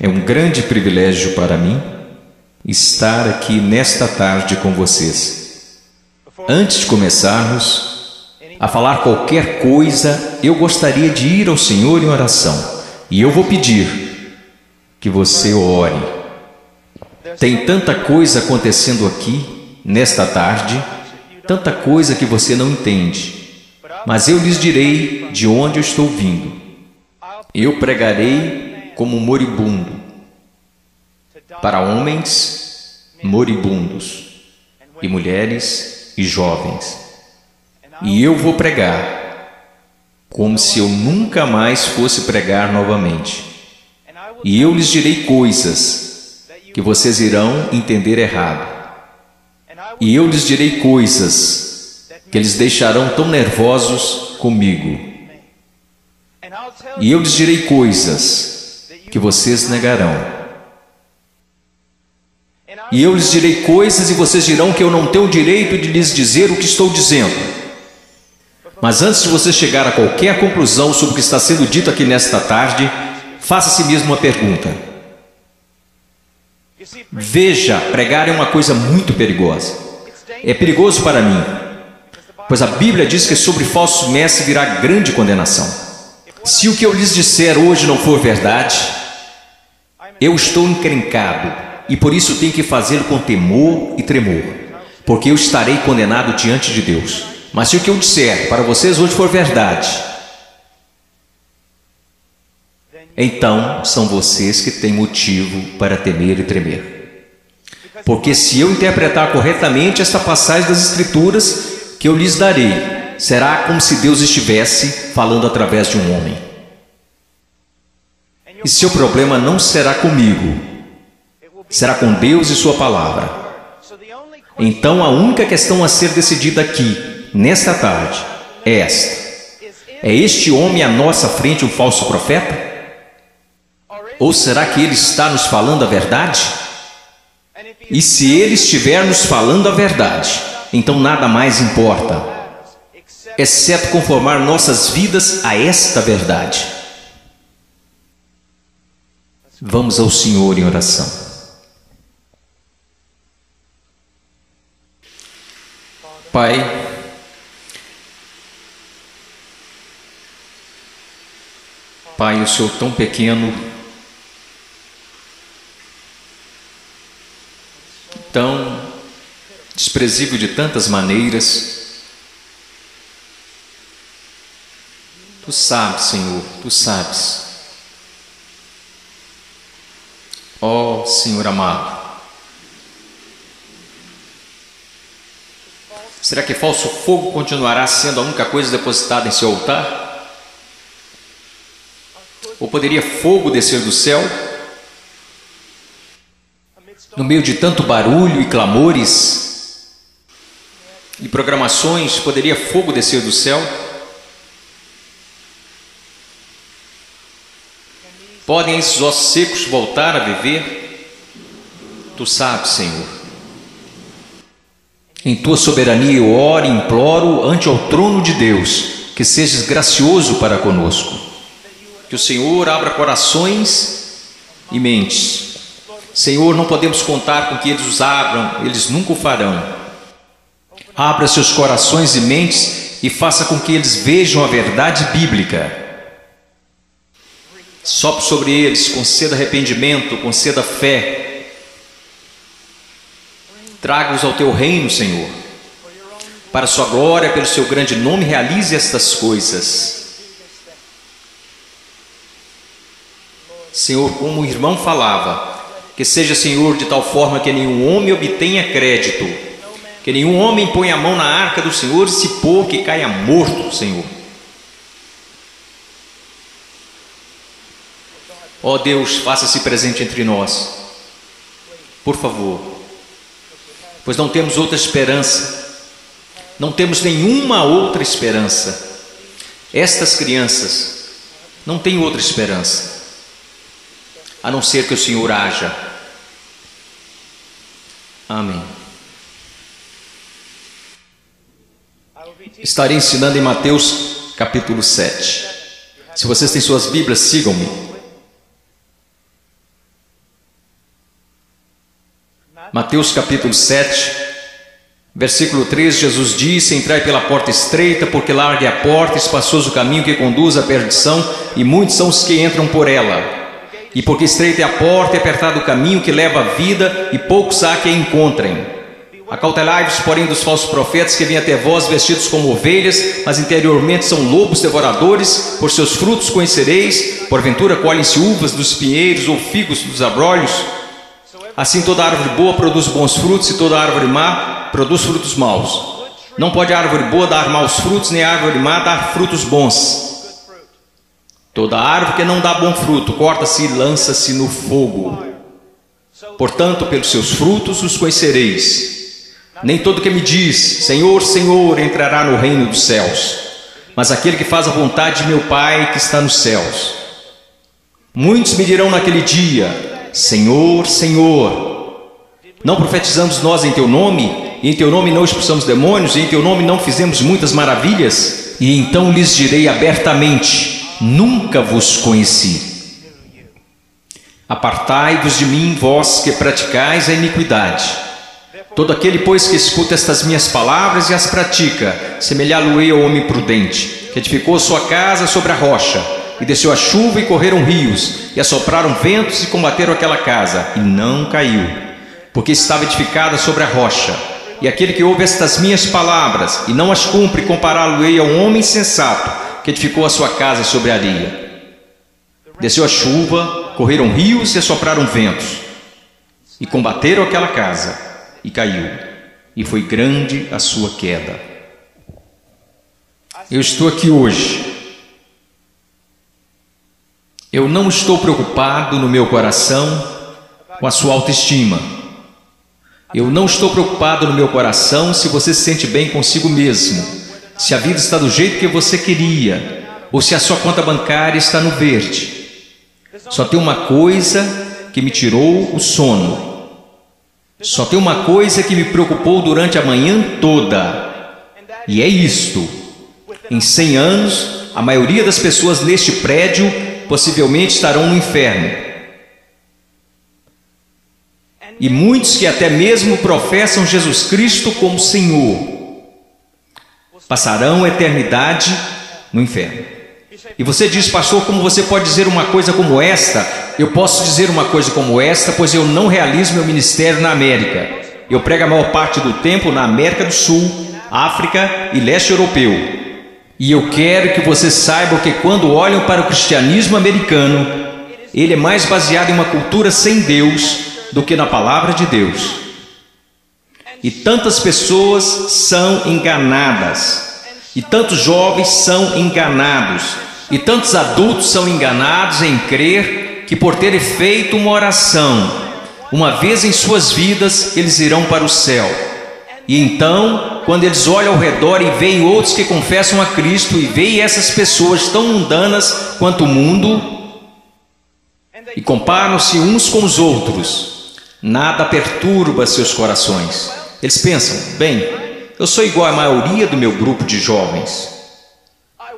É um grande privilégio para mim estar aqui nesta tarde com vocês. Antes de começarmos a falar qualquer coisa, eu gostaria de ir ao Senhor em oração. E eu vou pedir que você ore. Tem tanta coisa acontecendo aqui nesta tarde, tanta coisa que você não entende. Mas eu lhes direi de onde eu estou vindo. Eu pregarei como moribundo, para homens moribundos, e mulheres e jovens. E eu vou pregar como se eu nunca mais fosse pregar novamente. E eu lhes direi coisas que vocês irão entender errado. E eu lhes direi coisas que eles deixarão tão nervosos comigo. E eu lhes direi coisas que vocês negarão. E eu lhes direi coisas e vocês dirão que eu não tenho o direito de lhes dizer o que estou dizendo. Mas antes de você chegar a qualquer conclusão sobre o que está sendo dito aqui nesta tarde, faça a si mesmo uma pergunta. Veja, pregar é uma coisa muito perigosa. É perigoso para mim, pois a Bíblia diz que sobre falsos mestres virá grande condenação. Se o que eu lhes disser hoje não for verdade, eu estou encrencado e por isso tenho que fazê-lo com temor e tremor, porque eu estarei condenado diante de Deus. Mas se o que eu disser para vocês hoje for verdade, então são vocês que têm motivo para temer e tremer. Porque se eu interpretar corretamente esta passagem das Escrituras que eu lhes darei, será como se Deus estivesse falando através de um homem. E seu problema não será comigo, será com Deus e sua palavra. Então a única questão a ser decidida aqui, nesta tarde, é esta: é este homem à nossa frente um falso profeta? Ou será que ele está nos falando a verdade? E se ele estiver nos falando a verdade, então nada mais importa, exceto conformar nossas vidas a esta verdade. Vamos ao Senhor em oração. Pai, Pai, o Senhor tão pequeno, tão desprezível de tantas maneiras. Tu sabes, Senhor, Tu sabes. Ó Senhor amado, será que falso fogo continuará sendo a única coisa depositada em seu altar? Ou poderia fogo descer do céu? No meio de tanto barulho e clamores e programações, poderia fogo descer do céu? Podem esses ossos secos voltar a viver? Tu sabes, Senhor. Em Tua soberania eu oro e imploro ante ao trono de Deus, que sejas gracioso para conosco. Que o Senhor abra corações e mentes. Senhor, não podemos contar com que eles os abram, eles nunca o farão. Abra seus corações e mentes e faça com que eles vejam a verdade bíblica. Sopre sobre eles, conceda arrependimento, conceda fé. Traga-os ao Teu reino, Senhor. Para a Sua glória, pelo Seu grande nome, realize estas coisas. Senhor, como o irmão falava, que seja, Senhor, de tal forma que nenhum homem obtenha crédito, que nenhum homem ponha a mão na arca do Senhor e se pôr que caia morto, Senhor. Ó Deus, faça-se presente entre nós, por favor, pois não temos outra esperança, não temos nenhuma outra esperança. Estas crianças não têm outra esperança, a não ser que o Senhor haja. Amém. Estarei ensinando em Mateus capítulo 7. Se vocês têm suas Bíblias, sigam-me. Mateus capítulo 7, versículo 3, Jesus disse: entrai pela porta estreita, porque larga é a porta, espaçoso o caminho que conduz à perdição, e muitos são os que entram por ela. E porque estreita é a porta e apertado o caminho que leva à vida, e poucos há que a encontrem. Acautelai-vos, porém, dos falsos profetas que vêm até vós vestidos como ovelhas, mas interiormente são lobos devoradores. Por seus frutos conhecereis. Porventura colhem-se uvas dos pinheiros ou figos dos abrolhos? Assim toda árvore boa produz bons frutos, e toda árvore má produz frutos maus. Não pode a árvore boa dar maus frutos, nem a árvore má dar frutos bons. Toda árvore que não dá bom fruto corta-se e lança-se no fogo. Portanto, pelos seus frutos os conhecereis. Nem todo que me diz, Senhor, Senhor, entrará no reino dos céus, mas aquele que faz a vontade de meu Pai que está nos céus. Muitos me dirão naquele dia: Senhor, Senhor, não profetizamos nós em teu nome, e em teu nome não expulsamos demônios, e em teu nome não fizemos muitas maravilhas? E então lhes direi abertamente: nunca vos conheci. Apartai-vos de mim, vós que praticais a iniquidade. Todo aquele, pois, que escuta estas minhas palavras e as pratica, semelhá-lo-ei ao homem prudente, que edificou sua casa sobre a rocha, e desceu a chuva e correram rios, e assopraram ventos e combateram aquela casa, e não caiu, porque estava edificada sobre a rocha. E aquele que ouve estas minhas palavras e não as cumpre, compará-lo-ei a um homem sensato, que edificou a sua casa sobre a areia. Desceu a chuva, correram rios e assopraram ventos, e combateram aquela casa, e caiu, e foi grande a sua queda. Eu estou aqui hoje. Eu não estou preocupado no meu coração com a sua autoestima. Eu não estou preocupado no meu coração se você se sente bem consigo mesmo, se a vida está do jeito que você queria, ou se a sua conta bancária está no verde. Só tem uma coisa que me tirou o sono. Só tem uma coisa que me preocupou durante a manhã toda, e é isto: em 100 anos, a maioria das pessoas neste prédio possivelmente estarão no inferno. E muitos que até mesmo professam Jesus Cristo como Senhor passarão a eternidade no inferno. E você diz: pastor, como você pode dizer uma coisa como esta? Eu posso dizer uma coisa como esta, pois eu não realizo meu ministério na América. Eu prego a maior parte do tempo na América do Sul, África e leste europeu. E eu quero que você saiba que quando olham para o cristianismo americano, ele é mais baseado em uma cultura sem Deus do que na palavra de Deus. E tantas pessoas são enganadas, e tantos jovens são enganados, e tantos adultos são enganados em crer que por terem feito uma oração uma vez em suas vidas, eles irão para o céu. E então, quando eles olham ao redor e veem outros que confessam a Cristo, e veem essas pessoas tão mundanas quanto o mundo, e comparam-se uns com os outros, nada perturba seus corações. Eles pensam: bem, eu sou igual à maioria do meu grupo de jovens.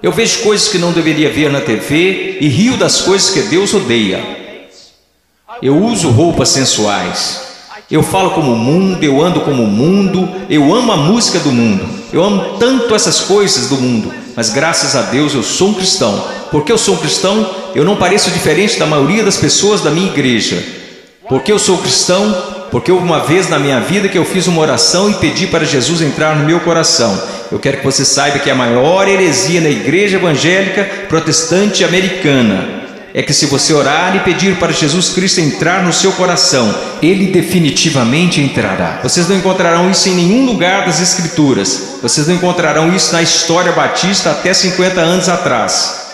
Eu vejo coisas que não deveria ver na TV e rio das coisas que Deus odeia. Eu uso roupas sensuais. Eu falo como o mundo, eu ando como o mundo, eu amo a música do mundo. Eu amo tanto essas coisas do mundo, mas graças a Deus eu sou um cristão. Porque eu sou um cristão, eu não pareço diferente da maioria das pessoas da minha igreja. Porque eu sou cristão? Porque houve uma vez na minha vida que eu fiz uma oração e pedi para Jesus entrar no meu coração. Eu quero que você saiba que a maior heresia na igreja evangélica protestante americana é que se você orar e pedir para Jesus Cristo entrar no seu coração, Ele definitivamente entrará. Vocês não encontrarão isso em nenhum lugar das Escrituras. Vocês não encontrarão isso na história batista até 50 anos atrás.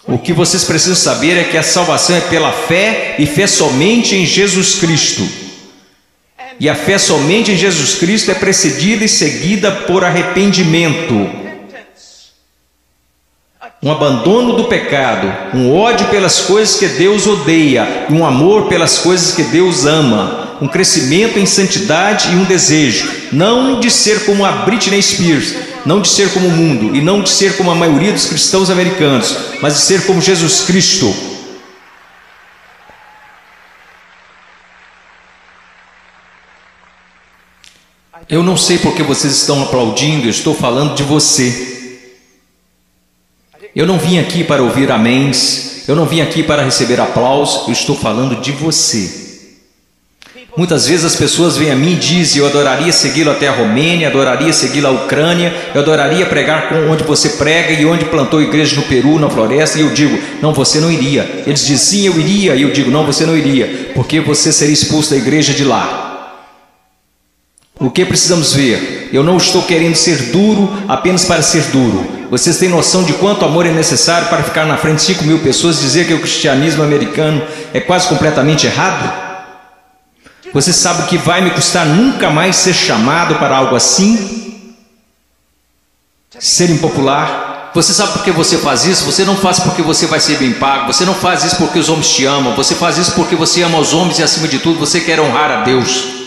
O que vocês precisam saber é que a salvação é pela fé, e fé somente em Jesus Cristo. E a fé somente em Jesus Cristo é precedida e seguida por arrependimento, um abandono do pecado, um ódio pelas coisas que Deus odeia, e um amor pelas coisas que Deus ama, um crescimento em santidade e um desejo, não de ser como a Britney Spears, não de ser como o mundo, e não de ser como a maioria dos cristãos americanos, mas de ser como Jesus Cristo. Eu não sei porque vocês estão aplaudindo, eu estou falando de você. Eu não vim aqui para ouvir améns, eu não vim aqui para receber aplausos, eu estou falando de você. Muitas vezes as pessoas vêm a mim e dizem: eu adoraria segui-lo até a Romênia, adoraria segui-lo à Ucrânia, eu adoraria pregar onde você prega e onde plantou igreja no Peru, na floresta. E eu digo: não, você não iria. Eles dizem: sim, eu iria. E eu digo: não, você não iria, porque você seria expulso da igreja de lá. O que precisamos ver? Eu não estou querendo ser duro apenas para ser duro. Vocês têm noção de quanto amor é necessário para ficar na frente de 5.000 pessoas e dizer que o cristianismo americano é quase completamente errado? Você sabe o que vai me custar nunca mais ser chamado para algo assim? Ser impopular? Você sabe por que você faz isso? Você não faz porque você vai ser bem pago. Você não faz isso porque os homens te amam. Você faz isso porque você ama os homens e, acima de tudo, você quer honrar a Deus.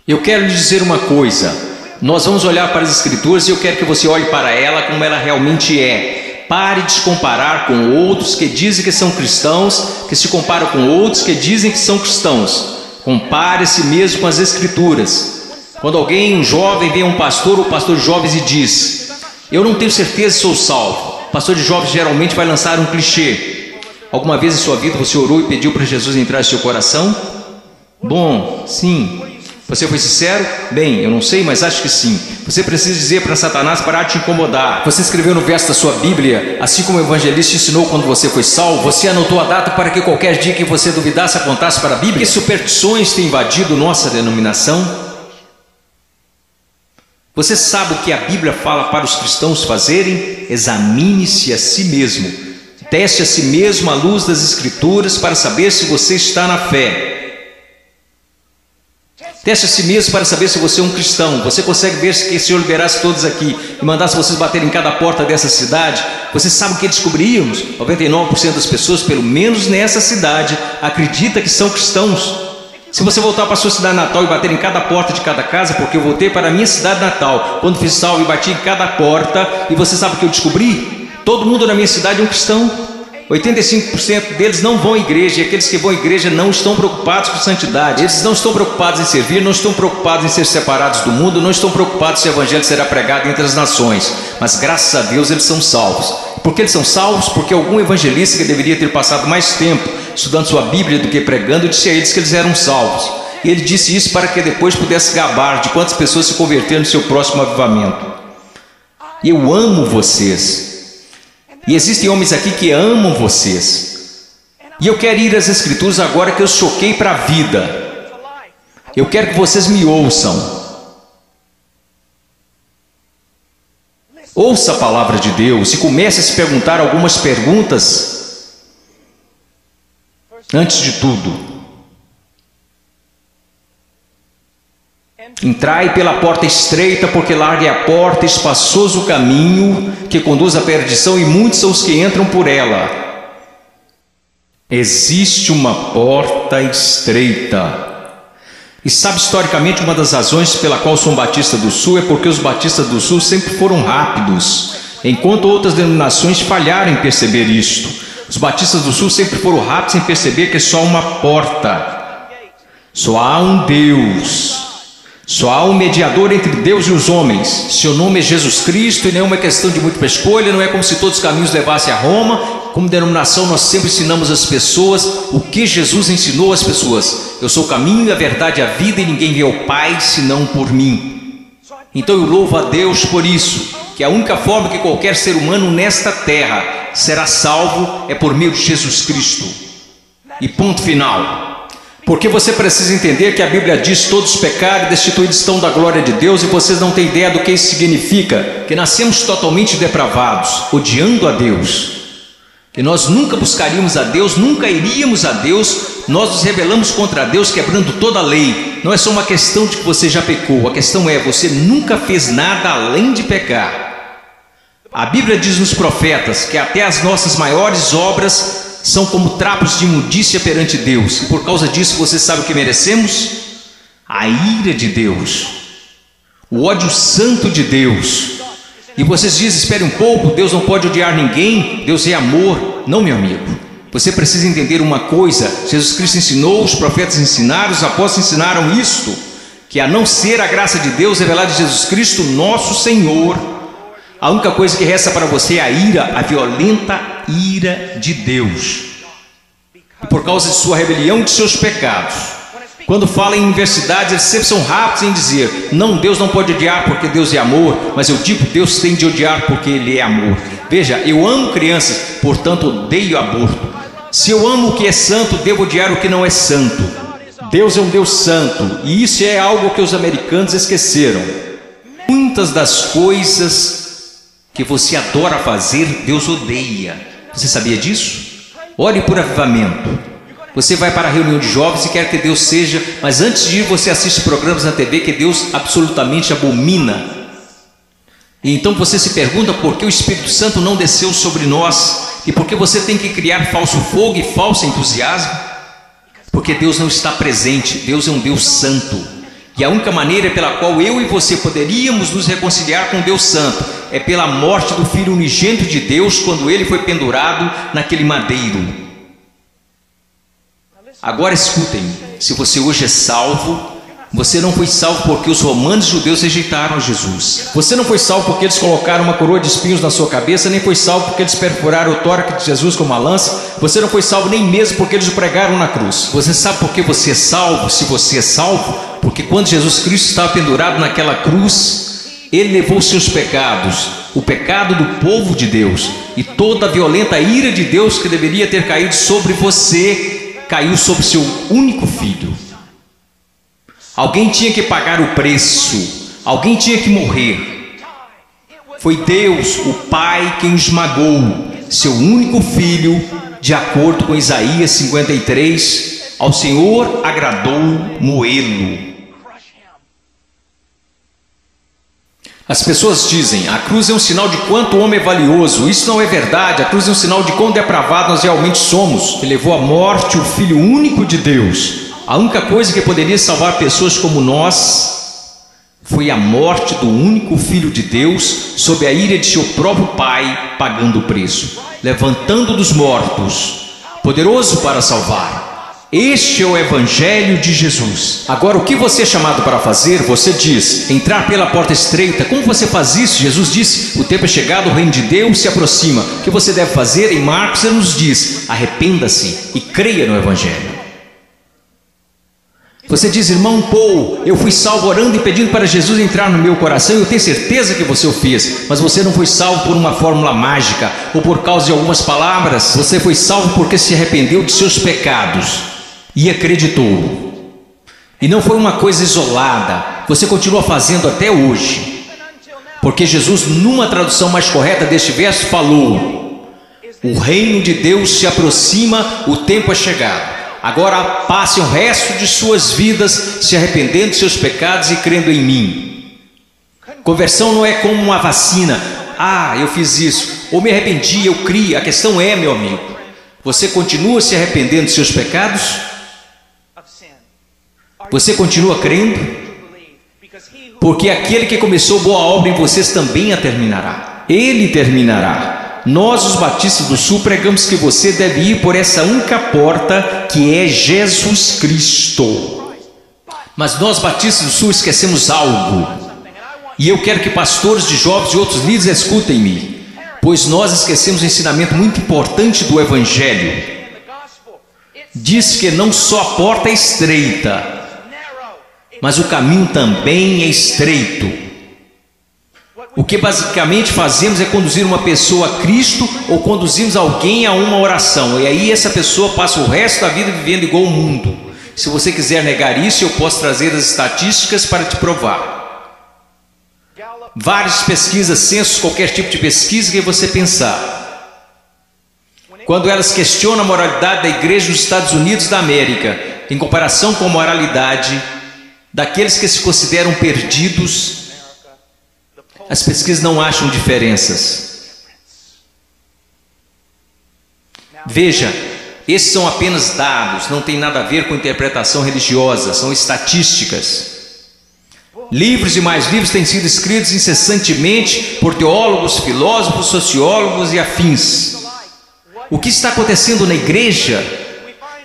Eu quero lhe dizer uma coisa. Nós vamos olhar para as Escrituras e eu quero que você olhe para ela como ela realmente é. Pare de se comparar com outros que dizem que são cristãos, que se comparam com outros que dizem que são cristãos. Compare-se mesmo com as Escrituras. Quando alguém, um jovem, vem a um pastor ou pastor de jovens e diz: eu não tenho certeza se sou salvo. O pastor de jovens geralmente vai lançar um clichê. Alguma vez em sua vida você orou e pediu para Jesus entrar em seu coração? Bom, sim. Você foi sincero? Bem, eu não sei, mas acho que sim. Você precisa dizer para Satanás parar de te incomodar. Você escreveu no verso da sua Bíblia, assim como o evangelista te ensinou quando você foi salvo. Você anotou a data para que qualquer dia que você duvidasse apontasse para a Bíblia. Que superstições têm invadido nossa denominação? Você sabe o que a Bíblia fala para os cristãos fazerem? Examine-se a si mesmo. Teste a si mesmo à luz das Escrituras para saber se você está na fé. Teste a si mesmo para saber se você é um cristão. Você consegue ver se o Senhor liberasse todos aqui e mandasse vocês baterem em cada porta dessa cidade? Você sabe o que descobriríamos? 99% das pessoas, pelo menos nessa cidade, acredita que são cristãos. Se você voltar para a sua cidade natal e bater em cada porta de cada casa, porque eu voltei para a minha cidade natal, quando fiz salvo e bati em cada porta, e você sabe o que eu descobri? Todo mundo na minha cidade é um cristão. 85% deles não vão à igreja, e aqueles que vão à igreja não estão preocupados com santidade. Eles não estão preocupados em servir, não estão preocupados em ser separados do mundo, não estão preocupados se o evangelho será pregado entre as nações. Mas graças a Deus eles são salvos. Por que eles são salvos? Porque algum evangelista que deveria ter passado mais tempo estudando sua Bíblia do que pregando disse a eles que eles eram salvos. E ele disse isso para que depois pudesse gabar de quantas pessoas se converteram no seu próximo avivamento. Eu amo vocês. E existem homens aqui que amam vocês. E eu quero ir às Escrituras agora que eu choquei para a vida. Eu quero que vocês me ouçam. Ouça a palavra de Deus e comece a se perguntar algumas perguntas. Antes de tudo, entrai pela porta estreita, porque larga é a porta, espaçoso o caminho que conduz à perdição, e muitos são os que entram por ela. Existe uma porta estreita. E sabe, historicamente, uma das razões pela qual sou um batista do Sul é porque os batistas do Sul sempre foram rápidos, enquanto outras denominações falharam em perceber isto. Os batistas do Sul sempre foram rápidos em perceber que é só uma porta. Só há um Deus. Só há um mediador entre Deus e os homens. Seu nome é Jesus Cristo, e não é uma questão de múltipla escolha. Não é como se todos os caminhos levassem a Roma. Como denominação, nós sempre ensinamos às pessoas o que Jesus ensinou às pessoas. Eu sou o caminho, a verdade e a vida, e ninguém vê ao Pai senão por mim. Então eu louvo a Deus por isso, que a única forma que qualquer ser humano nesta terra será salvo é por meio de Jesus Cristo. E ponto final. Porque você precisa entender que a Bíblia diz: todos pecaram e destituídos estão da glória de Deus, e vocês não têm ideia do que isso significa, que nascemos totalmente depravados, odiando a Deus, que nós nunca buscaríamos a Deus, nunca iríamos a Deus, nós nos rebelamos contra Deus, quebrando toda a lei. Não é só uma questão de que você já pecou, a questão é: você nunca fez nada além de pecar. A Bíblia diz nos profetas que até as nossas maiores obras são como trapos de imundícia perante Deus. E por causa disso, você sabe o que merecemos? A ira de Deus, o ódio santo de Deus. E vocês dizem: espere um pouco, Deus não pode odiar ninguém, Deus é amor. Não, meu amigo, você precisa entender uma coisa: Jesus Cristo ensinou, os profetas ensinaram, os apóstolos ensinaram isto, que a não ser a graça de Deus revelada em Jesus Cristo, nosso Senhor, a única coisa que resta para você é a ira, a violenta ira de Deus. E por causa de sua rebelião e de seus pecados. Quando fala em universidades, eles sempre são rápidos em dizer: não, Deus não pode odiar porque Deus é amor, mas eu digo, Deus tem de odiar porque Ele é amor. Veja, eu amo crianças, portanto odeio aborto. Se eu amo o que é santo, devo odiar o que não é santo. Deus é um Deus santo, e isso é algo que os americanos esqueceram. Muitas das coisas que você adora fazer, Deus odeia. Você sabia disso? Ore por avivamento. Você vai para a reunião de jovens e quer que Deus seja, mas antes de ir você assiste programas na TV que Deus absolutamente abomina. E então você se pergunta por que o Espírito Santo não desceu sobre nós e por que você tem que criar falso fogo e falso entusiasmo. Porque Deus não está presente, Deus é um Deus santo. E a única maneira pela qual eu e você poderíamos nos reconciliar com Deus santo é pela morte do Filho unigênito de Deus quando ele foi pendurado naquele madeiro. Agora escutem, se você hoje é salvo, você não foi salvo porque os romanos judeus rejeitaram Jesus. Você não foi salvo porque eles colocaram uma coroa de espinhos na sua cabeça, nem foi salvo porque eles perfuraram o tórax de Jesus com uma lança. Você não foi salvo nem mesmo porque eles o pregaram na cruz. Você sabe por que você é salvo, se você é salvo? Porque quando Jesus Cristo estava pendurado naquela cruz, Ele levou os seus pecados, o pecado do povo de Deus, e toda a violenta ira de Deus que deveria ter caído sobre você, caiu sobre seu único filho. Alguém tinha que pagar o preço, alguém tinha que morrer. Foi Deus, o Pai, quem esmagou seu único filho, de acordo com Isaías 53, ao Senhor agradou moê-lo. As pessoas dizem: a cruz é um sinal de quanto o homem é valioso. Isso não é verdade. A cruz é um sinal de quão depravado nós realmente somos. Que levou à morte o Filho único de Deus. A única coisa que poderia salvar pessoas como nós foi a morte do único Filho de Deus, sob a ira de seu próprio Pai, pagando o preço, levantando dos mortos, poderoso para salvar. Este é o Evangelho de Jesus. Agora, o que você é chamado para fazer? Você diz: entrar pela porta estreita. Como você faz isso? Jesus disse: o tempo é chegado, o reino de Deus se aproxima. O que você deve fazer? Em Marcos ele nos diz: arrependa-se e creia no Evangelho. Você diz: irmão Paul, eu fui salvo orando e pedindo para Jesus entrar no meu coração. Eu tenho certeza que você o fez, mas você não foi salvo por uma fórmula mágica ou por causa de algumas palavras. Você foi salvo porque se arrependeu de seus pecados e acreditou. E não foi uma coisa isolada, você continua fazendo até hoje. Porque Jesus, numa tradução mais correta deste verso, falou: o reino de Deus se aproxima, o tempo é chegado. Agora passem o resto de suas vidas se arrependendo de seus pecados e crendo em mim. Conversão não é como uma vacina. Ah, eu fiz isso, ou me arrependi, eu criei. A questão é, meu amigo, você continua se arrependendo de seus pecados? Você continua crendo? Porque aquele que começou boa obra em vocês também a terminará. Ele terminará. Nós, os batistas do Sul, pregamos que você deve ir por essa única porta, que é Jesus Cristo. Mas nós, batistas do Sul, esquecemos algo. E eu quero que pastores de jovens e outros líderes escutem-me, pois nós esquecemos um ensinamento muito importante do Evangelho. Diz que não só a porta é estreita, mas o caminho também é estreito. O que basicamente fazemos é conduzir uma pessoa a Cristo ou conduzimos alguém a uma oração. E aí essa pessoa passa o resto da vida vivendo igual ao mundo. Se você quiser negar isso, eu posso trazer as estatísticas para te provar. Várias pesquisas, censos, qualquer tipo de pesquisa que você pensar. Quando elas questionam a moralidade da igreja nos Estados Unidos da América, em comparação com a moralidade daqueles que se consideram perdidos, as pesquisas não acham diferenças. Veja, esses são apenas dados, não tem nada a ver com interpretação religiosa, são estatísticas. Livros e mais livros têm sido escritos incessantemente por teólogos, filósofos, sociólogos e afins. O que está acontecendo na igreja?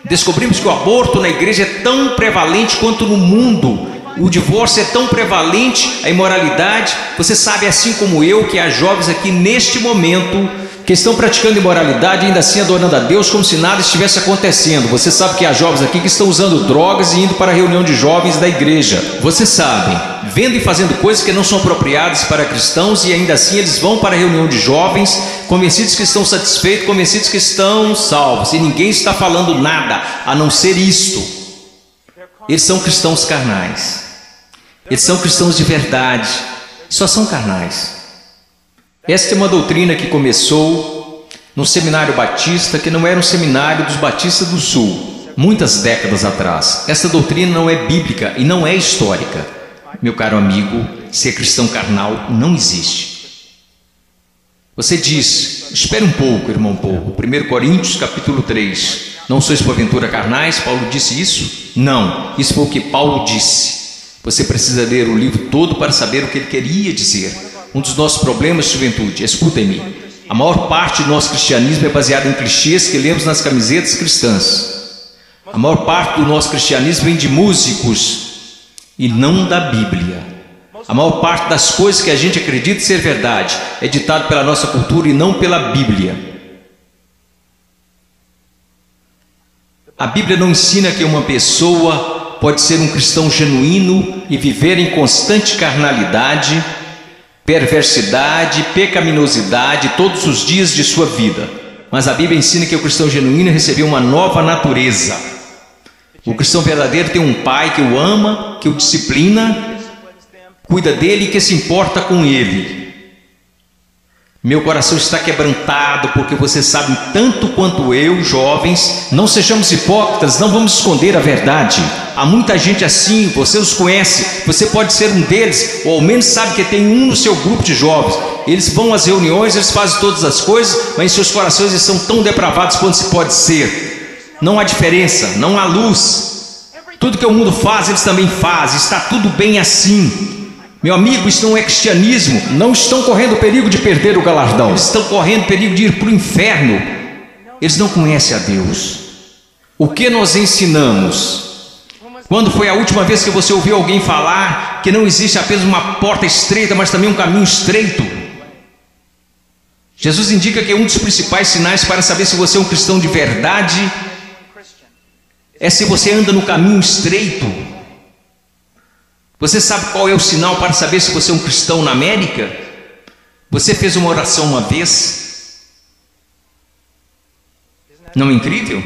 Descobrimos que o aborto na igreja é tão prevalente quanto no mundo. O divórcio é tão prevalente, a imoralidade. Você sabe, assim como eu, que há jovens aqui neste momento que estão praticando imoralidade, ainda assim adorando a Deus como se nada estivesse acontecendo. Você sabe que há jovens aqui que estão usando drogas e indo para a reunião de jovens da igreja. Você sabe, vendo e fazendo coisas que não são apropriadas para cristãos, e ainda assim eles vão para a reunião de jovens, convencidos que estão satisfeitos, convencidos que estão salvos, e ninguém está falando nada a não ser isto. Eles são cristãos carnais. Eles são cristãos de verdade, só são carnais. Esta é uma doutrina que começou no seminário batista, que não era um seminário dos batistas do sul, muitas décadas atrás. Esta doutrina não é bíblica e não é histórica. Meu caro amigo, ser cristão carnal não existe. Você diz, espere um pouco, irmão Paulo, 1 Coríntios capítulo 3, não sois porventura carnais? Paulo disse isso? Não, isso foi o que Paulo disse. Você precisa ler o livro todo para saber o que ele queria dizer. Um dos nossos problemas, juventude, escutem-me, a maior parte do nosso cristianismo é baseada em clichês que lemos nas camisetas cristãs. A maior parte do nosso cristianismo vem de músicos e não da Bíblia. A maior parte das coisas que a gente acredita ser verdade é ditado pela nossa cultura e não pela Bíblia. A Bíblia não ensina que uma pessoa pode ser um cristão genuíno e viver em constante carnalidade, perversidade, pecaminosidade todos os dias de sua vida. Mas a Bíblia ensina que o cristão genuíno recebeu uma nova natureza. O cristão verdadeiro tem um pai que o ama, que o disciplina, cuida dele e que se importa com ele. Meu coração está quebrantado porque você sabe tanto quanto eu, jovens. Não sejamos hipócritas, não vamos esconder a verdade. Há muita gente assim, você os conhece, você pode ser um deles, ou ao menos sabe que tem um no seu grupo de jovens. Eles vão às reuniões, eles fazem todas as coisas, mas em seus corações eles são tão depravados quanto se pode ser. Não há diferença, não há luz. Tudo que o mundo faz, eles também fazem, está tudo bem assim. Meu amigo, isso não é cristianismo. Não estão correndo perigo de perder o galardão. Eles estão correndo perigo de ir para o inferno. Eles não conhecem a Deus. O que nós ensinamos? Quando foi a última vez que você ouviu alguém falar que não existe apenas uma porta estreita, mas também um caminho estreito? Jesus indica que um dos principais sinais para saber se você é um cristão de verdade é se você anda no caminho estreito. Você sabe qual é o sinal para saber se você é um cristão na América? Você fez uma oração uma vez? Não é incrível?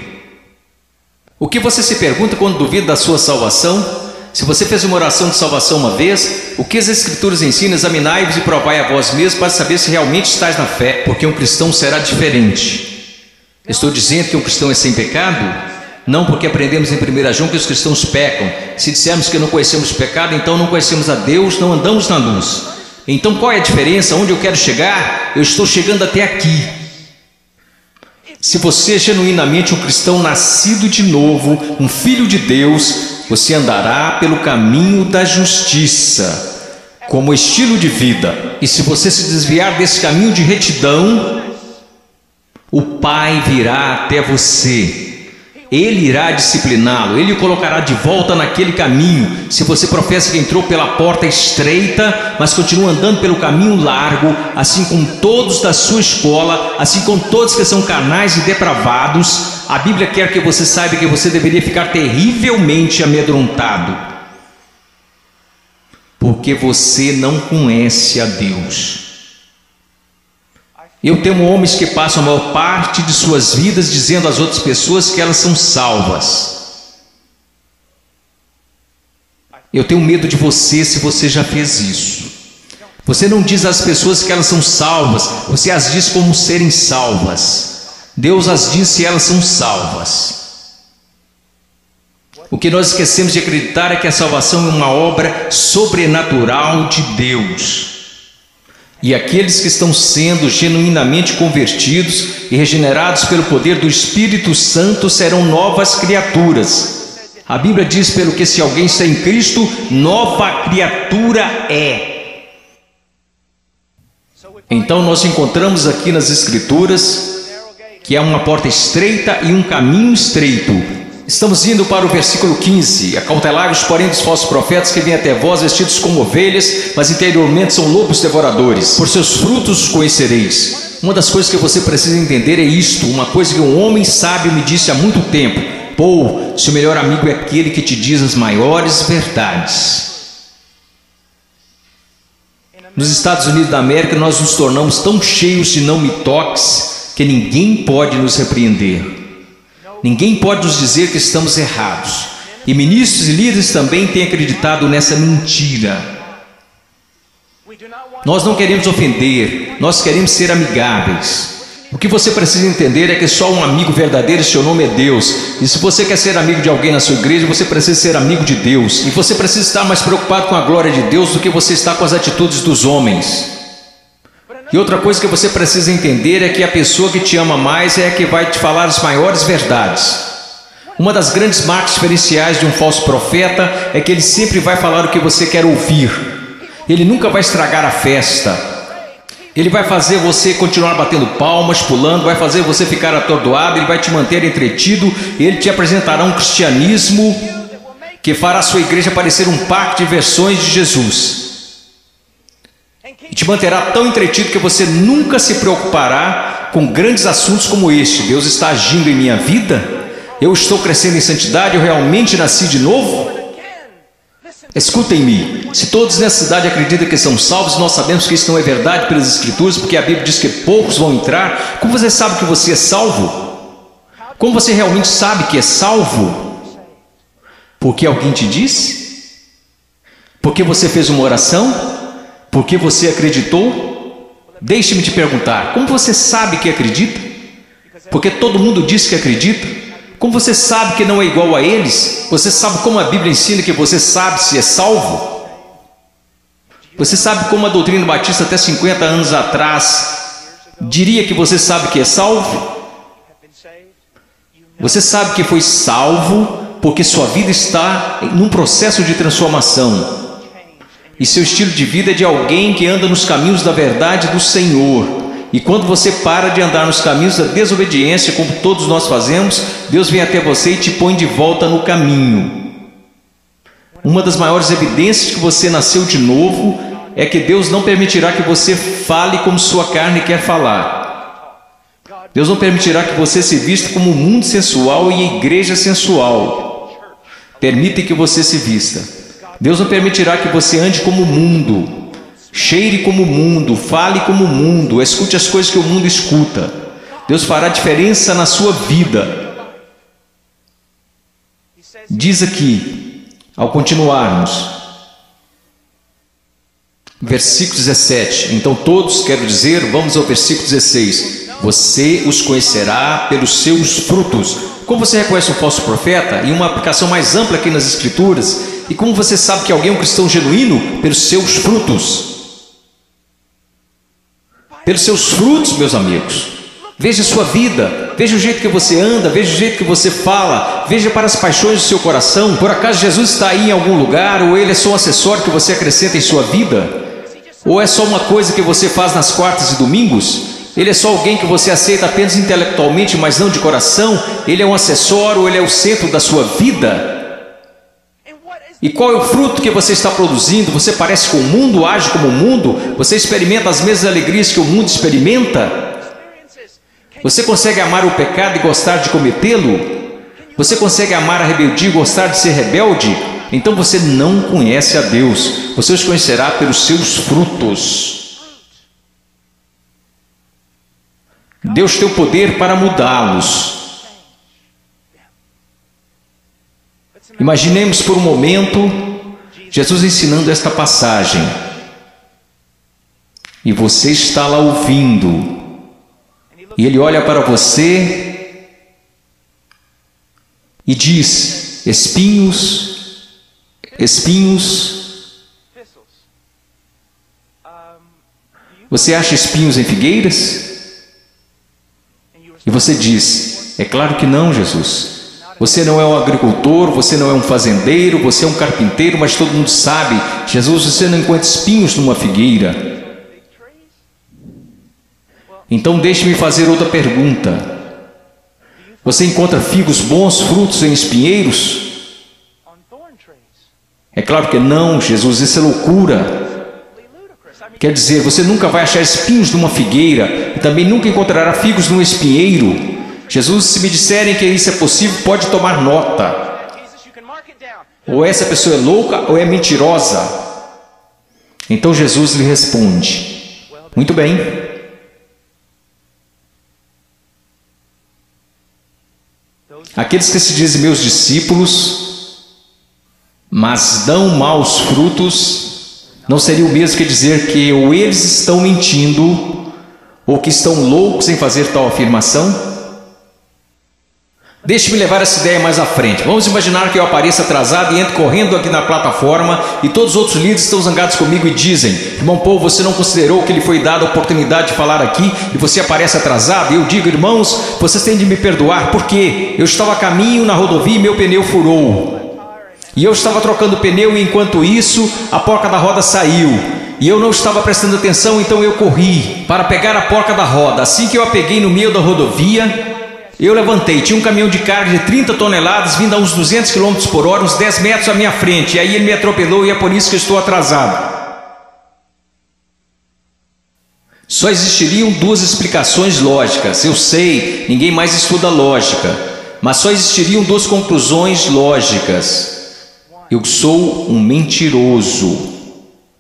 O que você se pergunta quando duvida da sua salvação? Se você fez uma oração de salvação uma vez, o que as Escrituras ensinam? Examinai-vos e provai a vós mesmos para saber se realmente estáis na fé, porque um cristão será diferente. Estou dizendo que um cristão é sem pecado? Não, porque aprendemos em 1 João que os cristãos pecam. Se dissermos que não conhecemos o pecado, então não conhecemos a Deus, não andamos na luz. Então qual é a diferença? Onde eu quero chegar? Eu estou chegando até aqui. Se você é genuinamente um cristão nascido de novo, um filho de Deus, você andará pelo caminho da justiça, como estilo de vida. E se você se desviar desse caminho de retidão, o Pai virá até você. Ele irá discipliná-lo, ele o colocará de volta naquele caminho. Se você professa que entrou pela porta estreita, mas continua andando pelo caminho largo, assim como todos da sua escola, assim como todos que são carnais e depravados, a Bíblia quer que você saiba que você deveria ficar terrivelmente amedrontado, porque você não conhece a Deus. Eu temo homens que passam a maior parte de suas vidas dizendo às outras pessoas que elas são salvas. Eu tenho medo de você se você já fez isso. Você não diz às pessoas que elas são salvas, você as diz como serem salvas. Deus as diz se elas são salvas. O que nós esquecemos de acreditar é que a salvação é uma obra sobrenatural de Deus. E aqueles que estão sendo genuinamente convertidos e regenerados pelo poder do Espírito Santo serão novas criaturas. A Bíblia diz, pelo que se alguém está em Cristo, nova criatura é. Então nós encontramos aqui nas Escrituras que há uma porta estreita e um caminho estreito. Estamos indo para o versículo 15. Acautelai-vos, porém, dos falsos profetas que vêm até vós vestidos como ovelhas, mas interiormente são lobos devoradores. Por seus frutos os conhecereis. Uma das coisas que você precisa entender é isto, uma coisa que um homem sábio me disse há muito tempo: Paul, seu melhor amigo é aquele que te diz as maiores verdades. Nos Estados Unidos da América, nós nos tornamos tão cheios de não me toques que ninguém pode nos repreender. Ninguém pode nos dizer que estamos errados. E ministros e líderes também têm acreditado nessa mentira. Nós não queremos ofender, nós queremos ser amigáveis. O que você precisa entender é que só um amigo verdadeiro, seu nome é Deus. E se você quer ser amigo de alguém na sua igreja, você precisa ser amigo de Deus. E você precisa estar mais preocupado com a glória de Deus do que você está com as atitudes dos homens. E outra coisa que você precisa entender é que a pessoa que te ama mais é a que vai te falar as maiores verdades. Uma das grandes marcas diferenciais de um falso profeta é que ele sempre vai falar o que você quer ouvir. Ele nunca vai estragar a festa. Ele vai fazer você continuar batendo palmas, pulando, vai fazer você ficar atordoado, ele vai te manter entretido, ele te apresentará um cristianismo que fará a sua igreja parecer um parque de versões de Jesus. E te manterá tão entretido que você nunca se preocupará com grandes assuntos como este. Deus está agindo em minha vida? Eu estou crescendo em santidade? Eu realmente nasci de novo? Escutem-me, se todos nessa cidade acreditam que são salvos, nós sabemos que isso não é verdade pelas Escrituras, porque a Bíblia diz que poucos vão entrar. Como você sabe que você é salvo? Como você realmente sabe que é salvo? Porque alguém te disse? Porque você fez uma oração? Porque você acreditou? Deixe-me te perguntar, como você sabe que acredita? Porque todo mundo diz que acredita. Como você sabe que não é igual a eles? Você sabe como a Bíblia ensina que você sabe se é salvo? Você sabe como a doutrina batista até 50 anos atrás diria que você sabe que é salvo? Você sabe que foi salvo porque sua vida está num processo de transformação. E seu estilo de vida é de alguém que anda nos caminhos da verdade do Senhor. E quando você para de andar nos caminhos da desobediência, como todos nós fazemos, Deus vem até você e te põe de volta no caminho. Uma das maiores evidências que você nasceu de novo é que Deus não permitirá que você fale como sua carne quer falar. Deus não permitirá que você se vista como o mundo sensual e a igreja sensual. Permite que você se vista. Deus não permitirá que você ande como o mundo, cheire como o mundo, fale como o mundo, escute as coisas que o mundo escuta. Deus fará diferença na sua vida. Diz aqui, ao continuarmos, versículo 17. Então todos, quero dizer, vamos ao versículo 16. Você os conhecerá pelos seus frutos. Como você reconhece um falso profeta? E uma aplicação mais ampla aqui nas Escrituras. E como você sabe que alguém é um cristão genuíno? Pelos seus frutos. Pelos seus frutos, meus amigos. Veja a sua vida, veja o jeito que você anda, veja o jeito que você fala, veja para as paixões do seu coração. Por acaso Jesus está aí em algum lugar, ou ele é só um acessório que você acrescenta em sua vida? Ou é só uma coisa que você faz nas quartas e domingos? Ele é só alguém que você aceita apenas intelectualmente, mas não de coração? Ele é um acessório, ele é o centro da sua vida? E qual é o fruto que você está produzindo? Você parece com o mundo, age como o mundo? Você experimenta as mesmas alegrias que o mundo experimenta? Você consegue amar o pecado e gostar de cometê-lo? Você consegue amar a rebeldia e gostar de ser rebelde? Então você não conhece a Deus. Você os conhecerá pelos seus frutos. Deus tem o poder para mudá-los. Imaginemos por um momento Jesus ensinando esta passagem. E você está lá ouvindo. E ele olha para você e diz: espinhos, espinhos. Você acha espinhos em figueiras? E você diz: é claro que não, Jesus. Você não é um agricultor, você não é um fazendeiro, você é um carpinteiro, mas todo mundo sabe, Jesus, você não encontra espinhos numa figueira. Então deixe-me fazer outra pergunta. Você encontra figos bons, frutos em espinheiros? É claro que não, Jesus, isso é loucura. Quer dizer, você nunca vai achar espinhos numa figueira e também nunca encontrará figos num espinheiro. Jesus, se me disserem que isso é possível, pode tomar nota. Ou essa pessoa é louca ou é mentirosa. Então Jesus lhe responde: muito bem. Aqueles que se dizem meus discípulos, mas dão maus frutos, não seria o mesmo que dizer que ou eles estão mentindo, ou que estão loucos em fazer tal afirmação? Deixe-me levar essa ideia mais à frente. Vamos imaginar que eu apareça atrasado e entro correndo aqui na plataforma e todos os outros líderes estão zangados comigo e dizem: irmão Paul, você não considerou que lhe foi dada a oportunidade de falar aqui e você aparece atrasado? E eu digo: irmãos, vocês têm de me perdoar porque eu estava a caminho na rodovia e meu pneu furou. E eu estava trocando o pneu e enquanto isso a porca da roda saiu. E eu não estava prestando atenção, então eu corri para pegar a porca da roda. Assim que eu a peguei no meio da rodovia, eu levantei, tinha um caminhão de carga de 30 toneladas vindo a uns 200 km por hora, uns 10 metros à minha frente. E aí ele me atropelou e é por isso que eu estou atrasado. Só existiriam duas explicações lógicas. Eu sei, ninguém mais estuda lógica. Mas só existiriam duas conclusões lógicas. Eu sou um mentiroso.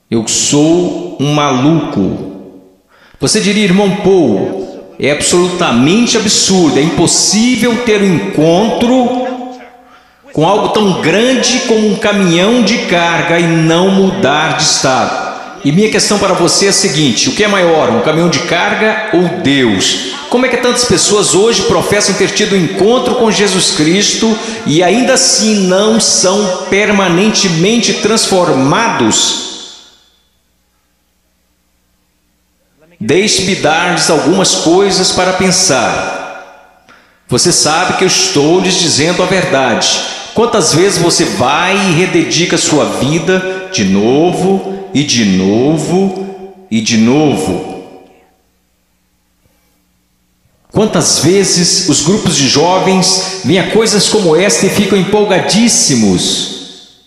Eu sou um maluco. Você diria: irmão Paul, é absolutamente absurdo, é impossível ter um encontro com algo tão grande como um caminhão de carga e não mudar de estado. E minha questão para você é a seguinte: o que é maior, um caminhão de carga ou Deus? Como é que tantas pessoas hoje professam ter tido um encontro com Jesus Cristo e ainda assim não são permanentemente transformados? Deixe-me dar-lhes algumas coisas para pensar. Você sabe que eu estou lhes dizendo a verdade. Quantas vezes você vai e rededica sua vida de novo, e de novo, e de novo? Quantas vezes os grupos de jovens veem a coisas como esta e ficam empolgadíssimos,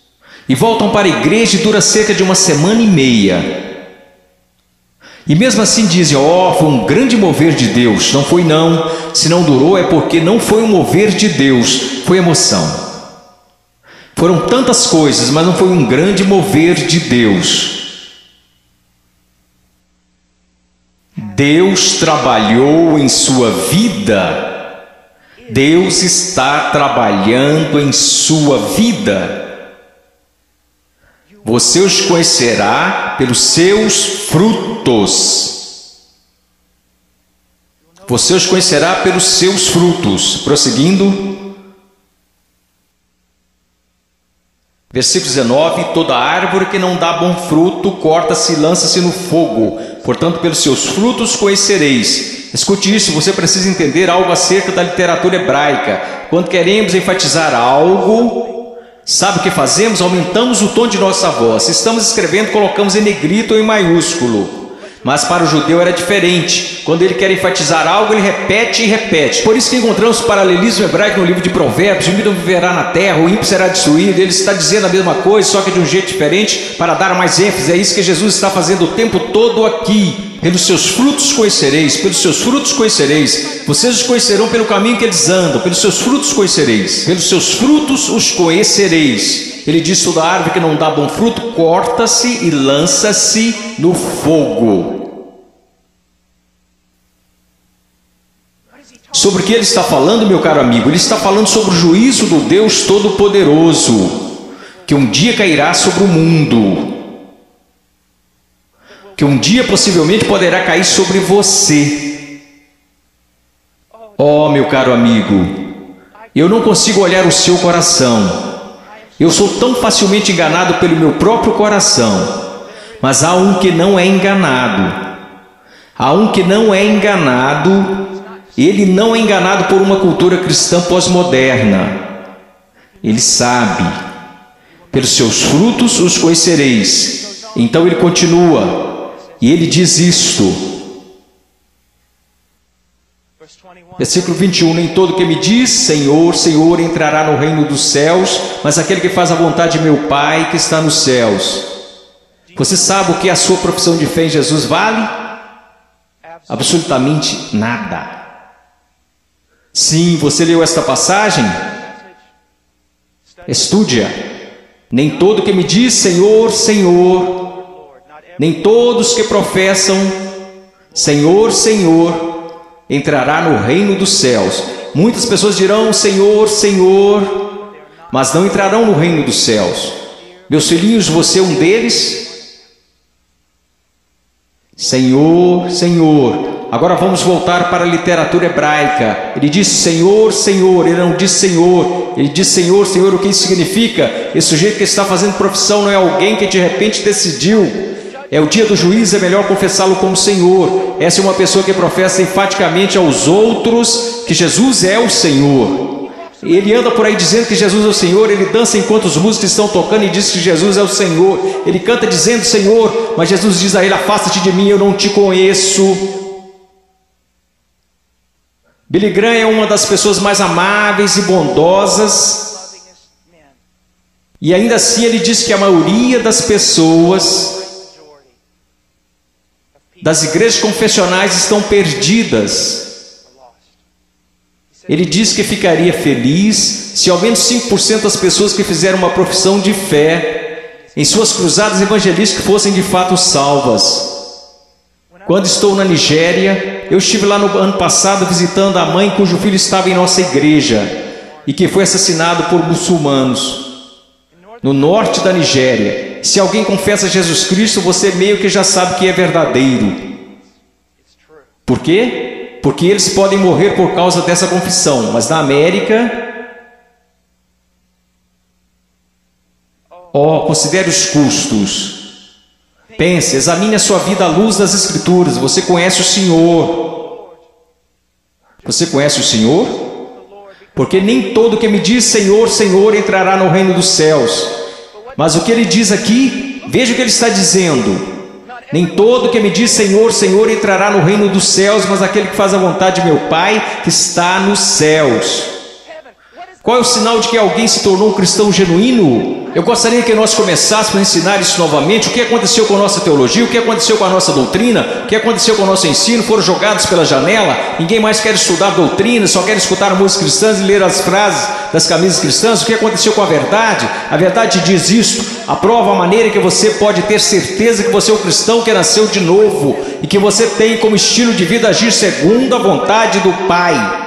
e voltam para a igreja e dura cerca de uma semana e meia. E mesmo assim dizem: ó, foi um grande mover de Deus. Não foi não. Se não durou é porque não foi um mover de Deus, foi emoção. Foram tantas coisas, mas não foi um grande mover de Deus. Deus trabalhou em sua vida. Deus está trabalhando em sua vida. Você os conhecerá pelos seus frutos. Você os conhecerá pelos seus frutos. Prosseguindo. Versículo 19. Toda árvore que não dá bom fruto, corta-se e lança-se no fogo. Portanto, pelos seus frutos conhecereis. Escute isso, você precisa entender algo acerca da literatura hebraica. Quando queremos enfatizar algo, sabe o que fazemos? Aumentamos o tom de nossa voz. Se estamos escrevendo, colocamos em negrito ou em maiúsculo. Mas para o judeu era diferente. Quando ele quer enfatizar algo, ele repete e repete. Por isso que encontramos paralelismo hebraico no livro de Provérbios: o ímpio viverá na terra, o ímpio será destruído. Ele está dizendo a mesma coisa, só que de um jeito diferente, para dar mais ênfase. É isso que Jesus está fazendo o tempo todo aqui. Pelos seus frutos conhecereis, pelos seus frutos conhecereis. Vocês os conhecerão pelo caminho que eles andam, pelos seus frutos conhecereis, pelos seus frutos os conhecereis. Ele diz: toda árvore que não dá bom fruto, corta-se e lança-se no fogo. Sobre o que ele está falando, meu caro amigo? Ele está falando sobre o juízo do Deus Todo-Poderoso, que um dia cairá sobre o mundo, que um dia possivelmente poderá cair sobre você. Oh, meu caro amigo, eu não consigo olhar o seu coração. Eu sou tão facilmente enganado pelo meu próprio coração. Mas há um que não é enganado. Há um que não é enganado. Ele não é enganado por uma cultura cristã pós-moderna. Ele sabe. Pelos seus frutos os conhecereis. Então ele continua. E ele diz isto. Versículo 21, nem todo que me diz Senhor, Senhor entrará no reino dos céus, mas aquele que faz a vontade de meu Pai que está nos céus. Você sabe o que a sua profissão de fé em Jesus vale? Absolutamente nada. Sim, você leu esta passagem? Estude-a. Nem todo que me diz Senhor, Senhor, nem todos que professam Senhor, Senhor, entrará no reino dos céus. Muitas pessoas dirão Senhor, Senhor, mas não entrarão no reino dos céus. Meus filhinhos, você é um deles? Senhor, Senhor. Agora vamos voltar para a literatura hebraica. Ele diz Senhor, Senhor, ele não diz Senhor. Ele diz Senhor, Senhor. O que isso significa? Esse sujeito que está fazendo profissão não é alguém que de repente decidiu. É o dia do juízo, é melhor confessá-lo como Senhor. Essa é uma pessoa que professa enfaticamente aos outros que Jesus é o Senhor. Ele anda por aí dizendo que Jesus é o Senhor. Ele dança enquanto os músicos estão tocando e diz que Jesus é o Senhor. Ele canta dizendo Senhor, mas Jesus diz a ele, afasta-te de mim, eu não te conheço. Billy Graham é uma das pessoas mais amáveis e bondosas. E ainda assim ele diz que a maioria das pessoas das igrejas confessionais estão perdidas. Ele diz que ficaria feliz se ao menos 5% das pessoas que fizeram uma profissão de fé em suas cruzadas evangelísticas fossem de fato salvas. Quando estou na Nigéria, eu estive lá no ano passado visitando a mãe cujo filho estava em nossa igreja e que foi assassinado por muçulmanos no norte da Nigéria. Se alguém confessa Jesus Cristo, você meio que já sabe que é verdadeiro. Por quê? Porque eles podem morrer por causa dessa confissão. Mas na América, considere os custos. Pense, examine a sua vida à luz das Escrituras. Você conhece o Senhor. Você conhece o Senhor? Porque nem todo que me diz Senhor, Senhor entrará no reino dos céus. Mas o que ele diz aqui, veja o que ele está dizendo. Nem todo que me diz Senhor, Senhor entrará no reino dos céus, mas aquele que faz a vontade de meu Pai que está nos céus. Qual é o sinal de que alguém se tornou um cristão genuíno? Eu gostaria que nós começássemos a ensinar isso novamente. O que aconteceu com a nossa teologia? O que aconteceu com a nossa doutrina? O que aconteceu com o nosso ensino? Foram jogados pela janela? Ninguém mais quer estudar doutrina, só quer escutar músicas cristãs e ler as frases das camisas cristãs. O que aconteceu com a verdade? A verdade diz isto. Aprova a maneira que você pode ter certeza que você é um cristão que nasceu de novo e que você tem como estilo de vida agir segundo a vontade do Pai.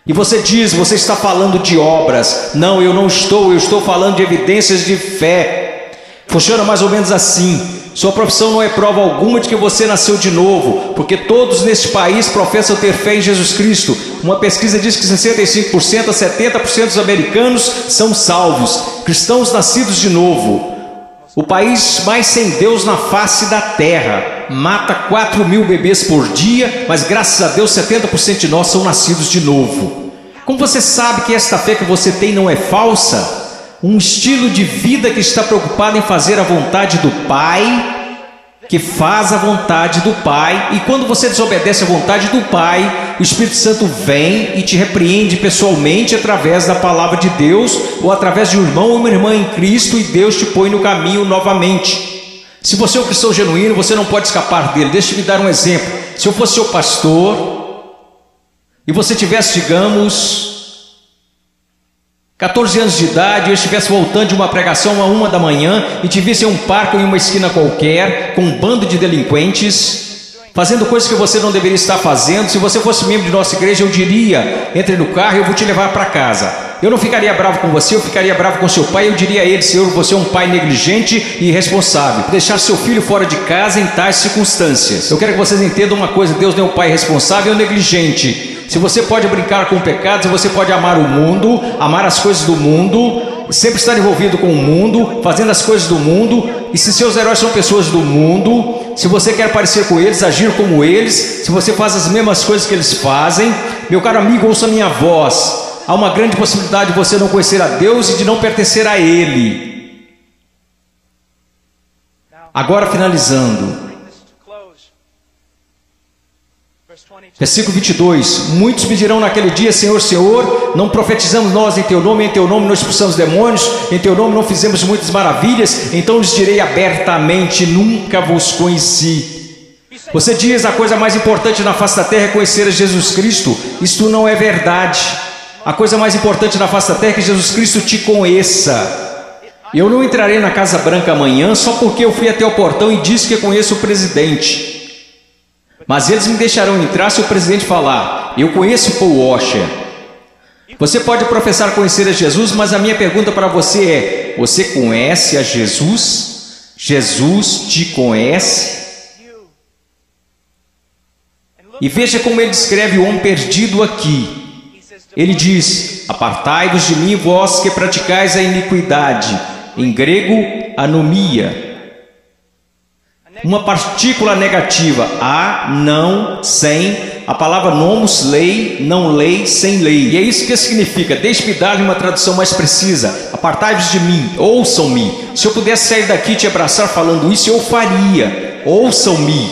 E você diz, você está falando de obras. Não, eu não estou, eu estou falando de evidências de fé. Funciona mais ou menos assim. Sua profissão não é prova alguma de que você nasceu de novo, porque todos neste país professam ter fé em Jesus Cristo. Uma pesquisa diz que 65% a 70% dos americanos são salvos, cristãos nascidos de novo. O país mais sem Deus na face da terra mata 4.000 bebês por dia, mas graças a Deus 70% de nós são nascidos de novo. Como você sabe que esta fé que você tem não é falsa? Um estilo de vida que está preocupado em fazer a vontade do Pai, que faz a vontade do Pai. E quando você desobedece a vontade do Pai, o Espírito Santo vem e te repreende pessoalmente através da palavra de Deus, ou através de um irmão ou uma irmã em Cristo, e Deus te põe no caminho novamente. Se você é um cristão genuíno, você não pode escapar dele. Deixa eu me dar um exemplo. Se eu fosse seu pastor e você tivesse, digamos, 14 anos de idade, e eu estivesse voltando de uma pregação a 1 da manhã e te visse em um parque ou em uma esquina qualquer, com um bando de delinquentes, fazendo coisas que você não deveria estar fazendo, se você fosse membro de nossa igreja, eu diria, entre no carro e eu vou te levar para casa. Eu não ficaria bravo com você, eu ficaria bravo com seu pai, eu diria a ele, Senhor, você é um pai negligente e irresponsável, deixar seu filho fora de casa em tais circunstâncias. Eu quero que vocês entendam uma coisa, Deus não é um pai responsável ou negligente. Se você pode brincar com o pecado, se você pode amar o mundo, amar as coisas do mundo, sempre estar envolvido com o mundo, fazendo as coisas do mundo, e se seus heróis são pessoas do mundo, se você quer parecer com eles, agir como eles, se você faz as mesmas coisas que eles fazem, meu caro amigo, ouça minha voz. Há uma grande possibilidade de você não conhecer a Deus e de não pertencer a Ele. Agora finalizando. Versículo 22. Muitos me dirão naquele dia: Senhor, Senhor, não profetizamos nós em Teu nome não expulsamos demônios, em Teu nome não fizemos muitas maravilhas? Então lhes direi abertamente: nunca vos conheci. Você diz a coisa mais importante na face da terra é conhecer a Jesus Cristo. Isto não é verdade. A coisa mais importante na face da terra é que Jesus Cristo te conheça. Eu não entrarei na Casa Branca amanhã só porque eu fui até o portão e disse que conheço o presidente. Mas eles me deixarão entrar se o presidente falar: eu conheço Paul Washer. Você pode professar conhecer a Jesus, mas a minha pergunta para você é: você conhece a Jesus? Jesus te conhece? E veja como ele descreve o homem perdido aqui. Ele diz: apartai-vos de mim, vós que praticais a iniquidade. Em grego, anomia. Uma partícula negativa, a, não, sem. A palavra nomos, lei, não lei, sem lei. E é isso que significa. Deixe-me dar-lhe uma tradução mais precisa. Apartai-vos de mim, ouçam-me. Se eu pudesse sair daqui e te abraçar falando isso, eu faria. Ouçam-me.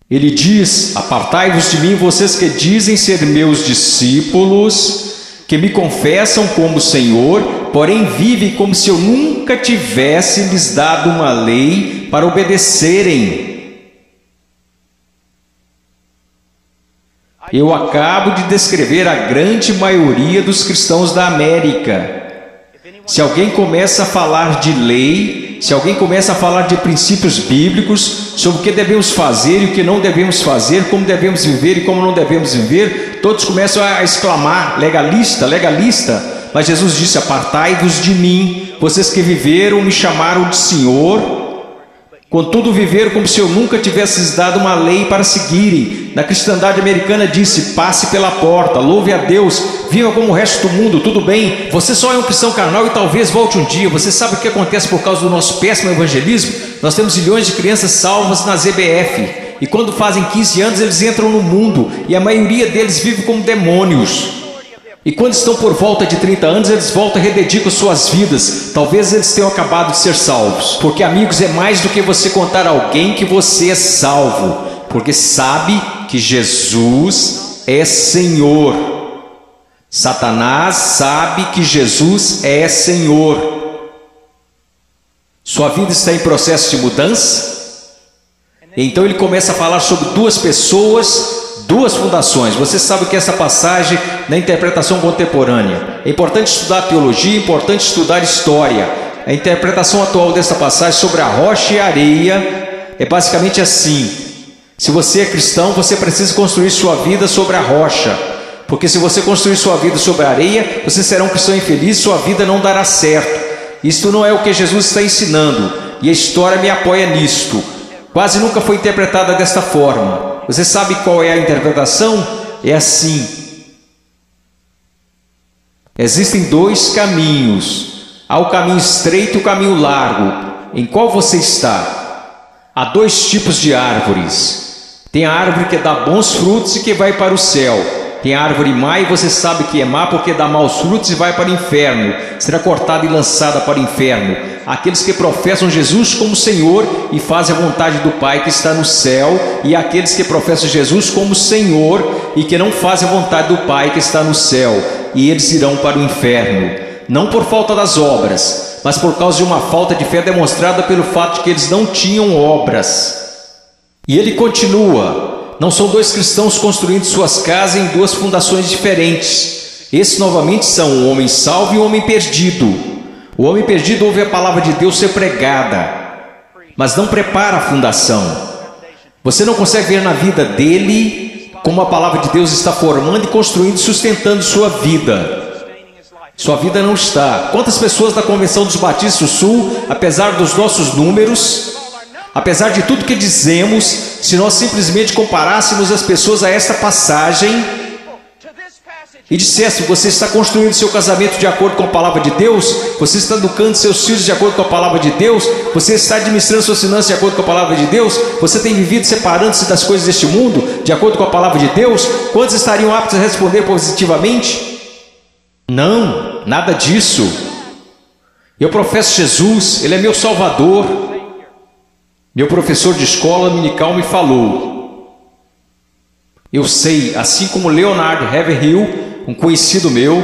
Ele diz: apartai-vos de mim, vocês que dizem ser meus discípulos, que me confessam como Senhor, porém vivem como se eu nunca tivesse lhes dado uma lei para obedecerem. Eu acabo de descrever a grande maioria dos cristãos da América. Se alguém começa a falar de lei, se alguém começa a falar de princípios bíblicos, sobre o que devemos fazer e o que não devemos fazer, como devemos viver e como não devemos viver, todos começam a exclamar: legalista, legalista. Mas Jesus disse: apartai-vos de mim, vocês que viveram, me chamaram de Senhor, contudo viveram como se eu nunca tivesse lhes dado uma lei para seguirem. Na cristandade americana disse: passe pela porta, louve a Deus, viva como o resto do mundo, tudo bem, você só é um cristão carnal e talvez volte um dia. Você sabe o que acontece por causa do nosso péssimo evangelismo? Nós temos milhões de crianças salvas nas EBF, e quando fazem 15 anos eles entram no mundo, e a maioria deles vive como demônios. E quando estão por volta de 30 anos, eles voltam e rededicam suas vidas. Talvez eles tenham acabado de ser salvos. Porque, amigos, é mais do que você contar a alguém que você é salvo. Porque sabe que Jesus é Senhor. Satanás sabe que Jesus é Senhor. Sua vida está em processo de mudança? Então ele começa a falar sobre duas pessoas, duas fundações. Você sabe que essa passagem na interpretação contemporânea é importante estudar teologia, é importante estudar história. A interpretação atual dessa passagem sobre a rocha e a areia é basicamente assim: se você é cristão, você precisa construir sua vida sobre a rocha, porque se você construir sua vida sobre a areia, você será um cristão infeliz, sua vida não dará certo. Isto não é o que Jesus está ensinando, e a história me apoia nisto. Quase nunca foi interpretada desta forma. Você sabe qual é a interpretação? É assim: existem dois caminhos. Há o caminho estreito e o caminho largo. Em qual você está? Há dois tipos de árvores. Tem a árvore que dá bons frutos e que vai para o céu. Tem a árvore má e você sabe que é má porque dá maus frutos e vai para o inferno. Será cortada e lançada para o inferno. Aqueles que professam Jesus como Senhor e fazem a vontade do Pai que está no céu, e aqueles que professam Jesus como Senhor e que não fazem a vontade do Pai que está no céu, e eles irão para o inferno, não por falta das obras, mas por causa de uma falta de fé demonstrada pelo fato de que eles não tinham obras. E ele continua: não são dois cristãos construindo suas casas em duas fundações diferentes. Esses novamente são um homem salvo e um homem perdido. O homem perdido ouve a palavra de Deus ser pregada, mas não prepara a fundação. Você não consegue ver na vida dele como a palavra de Deus está formando e construindo e sustentando sua vida. Sua vida não está. Quantas pessoas da Convenção dos Batistas do Sul, apesar dos nossos números, apesar de tudo que dizemos, se nós simplesmente comparássemos as pessoas a esta passagem e dissesse: você está construindo seu casamento de acordo com a palavra de Deus, você está educando seus filhos de acordo com a palavra de Deus, você está administrando suas finanças de acordo com a palavra de Deus, você tem vivido separando-se das coisas deste mundo de acordo com a palavra de Deus, quantos estariam aptos a responder positivamente? Não, nada disso. Eu professo Jesus, Ele é meu Salvador. Meu professor de escola dominical me falou: Eu sei, assim como Leonard Haverhill, um conhecido meu,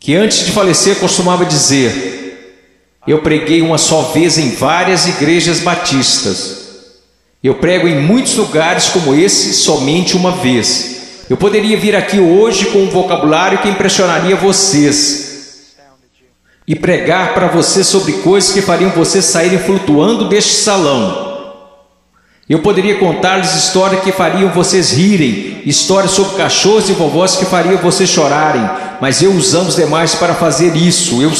que antes de falecer costumava dizer: eu preguei uma só vez em várias igrejas batistas. Eu prego em muitos lugares como esse somente uma vez. Eu poderia vir aqui hoje com um vocabulário que impressionaria vocês e pregar para vocês sobre coisas que fariam vocês saírem flutuando deste salão. Eu poderia contar-lhes histórias que fariam vocês rirem, histórias sobre cachorros e vovós que fariam vocês chorarem, mas eu usamos demais para fazer isso. Eu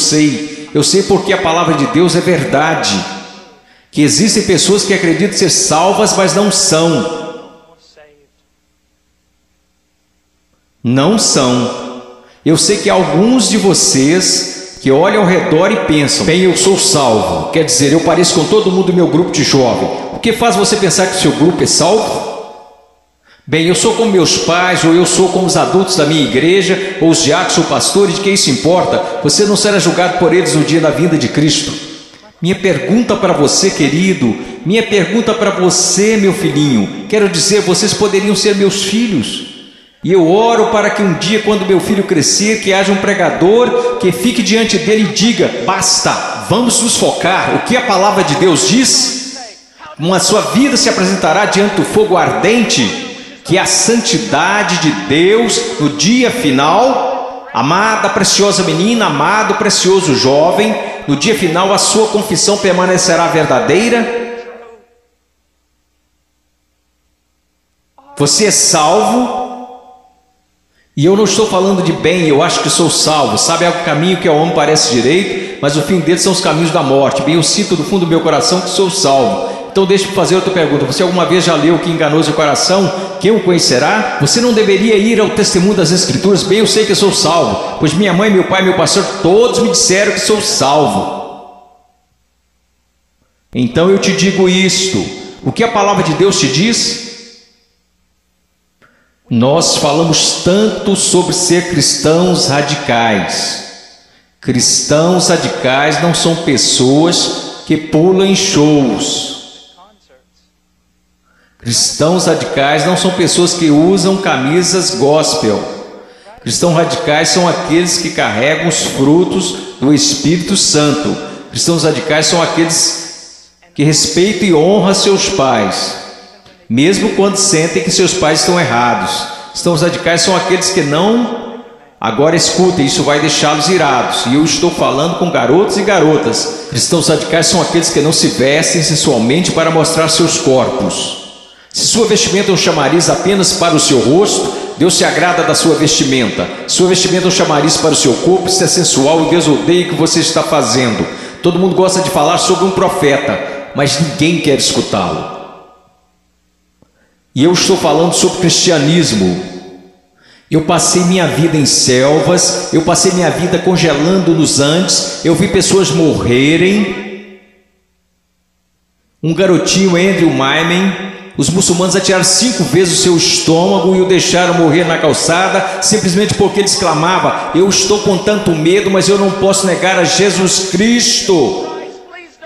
sei porque a palavra de Deus é verdade, que existem pessoas que acreditam ser salvas, mas não são. Não são. Eu sei que há alguns de vocês que olham ao redor e pensam: bem, eu sou salvo, quer dizer, eu pareço com todo mundo do meu grupo de jovem. O que faz você pensar que o seu grupo é salvo? Bem, eu sou como meus pais, ou eu sou como os adultos da minha igreja, ou os diáconos ou pastores, de quem isso importa? Você não será julgado por eles no dia da vinda de Cristo. Minha pergunta para você, querido, minha pergunta para você, meu filhinho, quero dizer, vocês poderiam ser meus filhos. E eu oro para que um dia, quando meu filho crescer, que haja um pregador que fique diante dele e diga: basta, vamos nos focar. O que a palavra de Deus diz? A sua vida se apresentará diante do fogo ardente, que é a santidade de Deus no dia final. Amada, preciosa menina, amado, precioso jovem, no dia final a sua confissão permanecerá verdadeira. Você é salvo. E eu não estou falando de bem, eu acho que sou salvo. Sabe, há um caminho que ao homem parece direito, mas o fim deles são os caminhos da morte. Bem, eu sinto do fundo do meu coração que sou salvo. Então deixa eu fazer outra pergunta: você alguma vez já leu Que enganou seu coração? Quem o conhecerá? Você não deveria ir ao testemunho das Escrituras? Bem, eu sei que eu sou salvo, pois minha mãe, meu pai, meu pastor, todos me disseram que sou salvo. Então eu te digo isto: o que a palavra de Deus te diz? Nós falamos tanto sobre ser cristãos radicais. Cristãos radicais não são pessoas que pulam em shows. Cristãos radicais não são pessoas que usam camisas gospel. Cristãos radicais são aqueles que carregam os frutos do Espírito Santo. Cristãos radicais são aqueles que respeitam e honram seus pais, mesmo quando sentem que seus pais estão errados. Cristãos radicais são aqueles que não... Agora escutem, isso vai deixá-los irados. E eu estou falando com garotos e garotas. Cristãos radicais são aqueles que não se vestem sensualmente para mostrar seus corpos. Se sua vestimenta é um chamariz apenas para o seu rosto, Deus se agrada da sua vestimenta. Sua vestimenta é um chamariz para o seu corpo, isso é sensual e Deus odeia o que você está fazendo. Todo mundo gosta de falar sobre um profeta, mas ninguém quer escutá-lo. E eu estou falando sobre cristianismo. Eu passei minha vida em selvas, eu passei minha vida congelando nos Andes, eu vi pessoas morrerem. Um garotinho, Andrew Maiman, os muçulmanos atiraram 5 vezes o seu estômago e o deixaram morrer na calçada, simplesmente porque ele exclamava: eu estou com tanto medo, mas eu não posso negar a Jesus Cristo.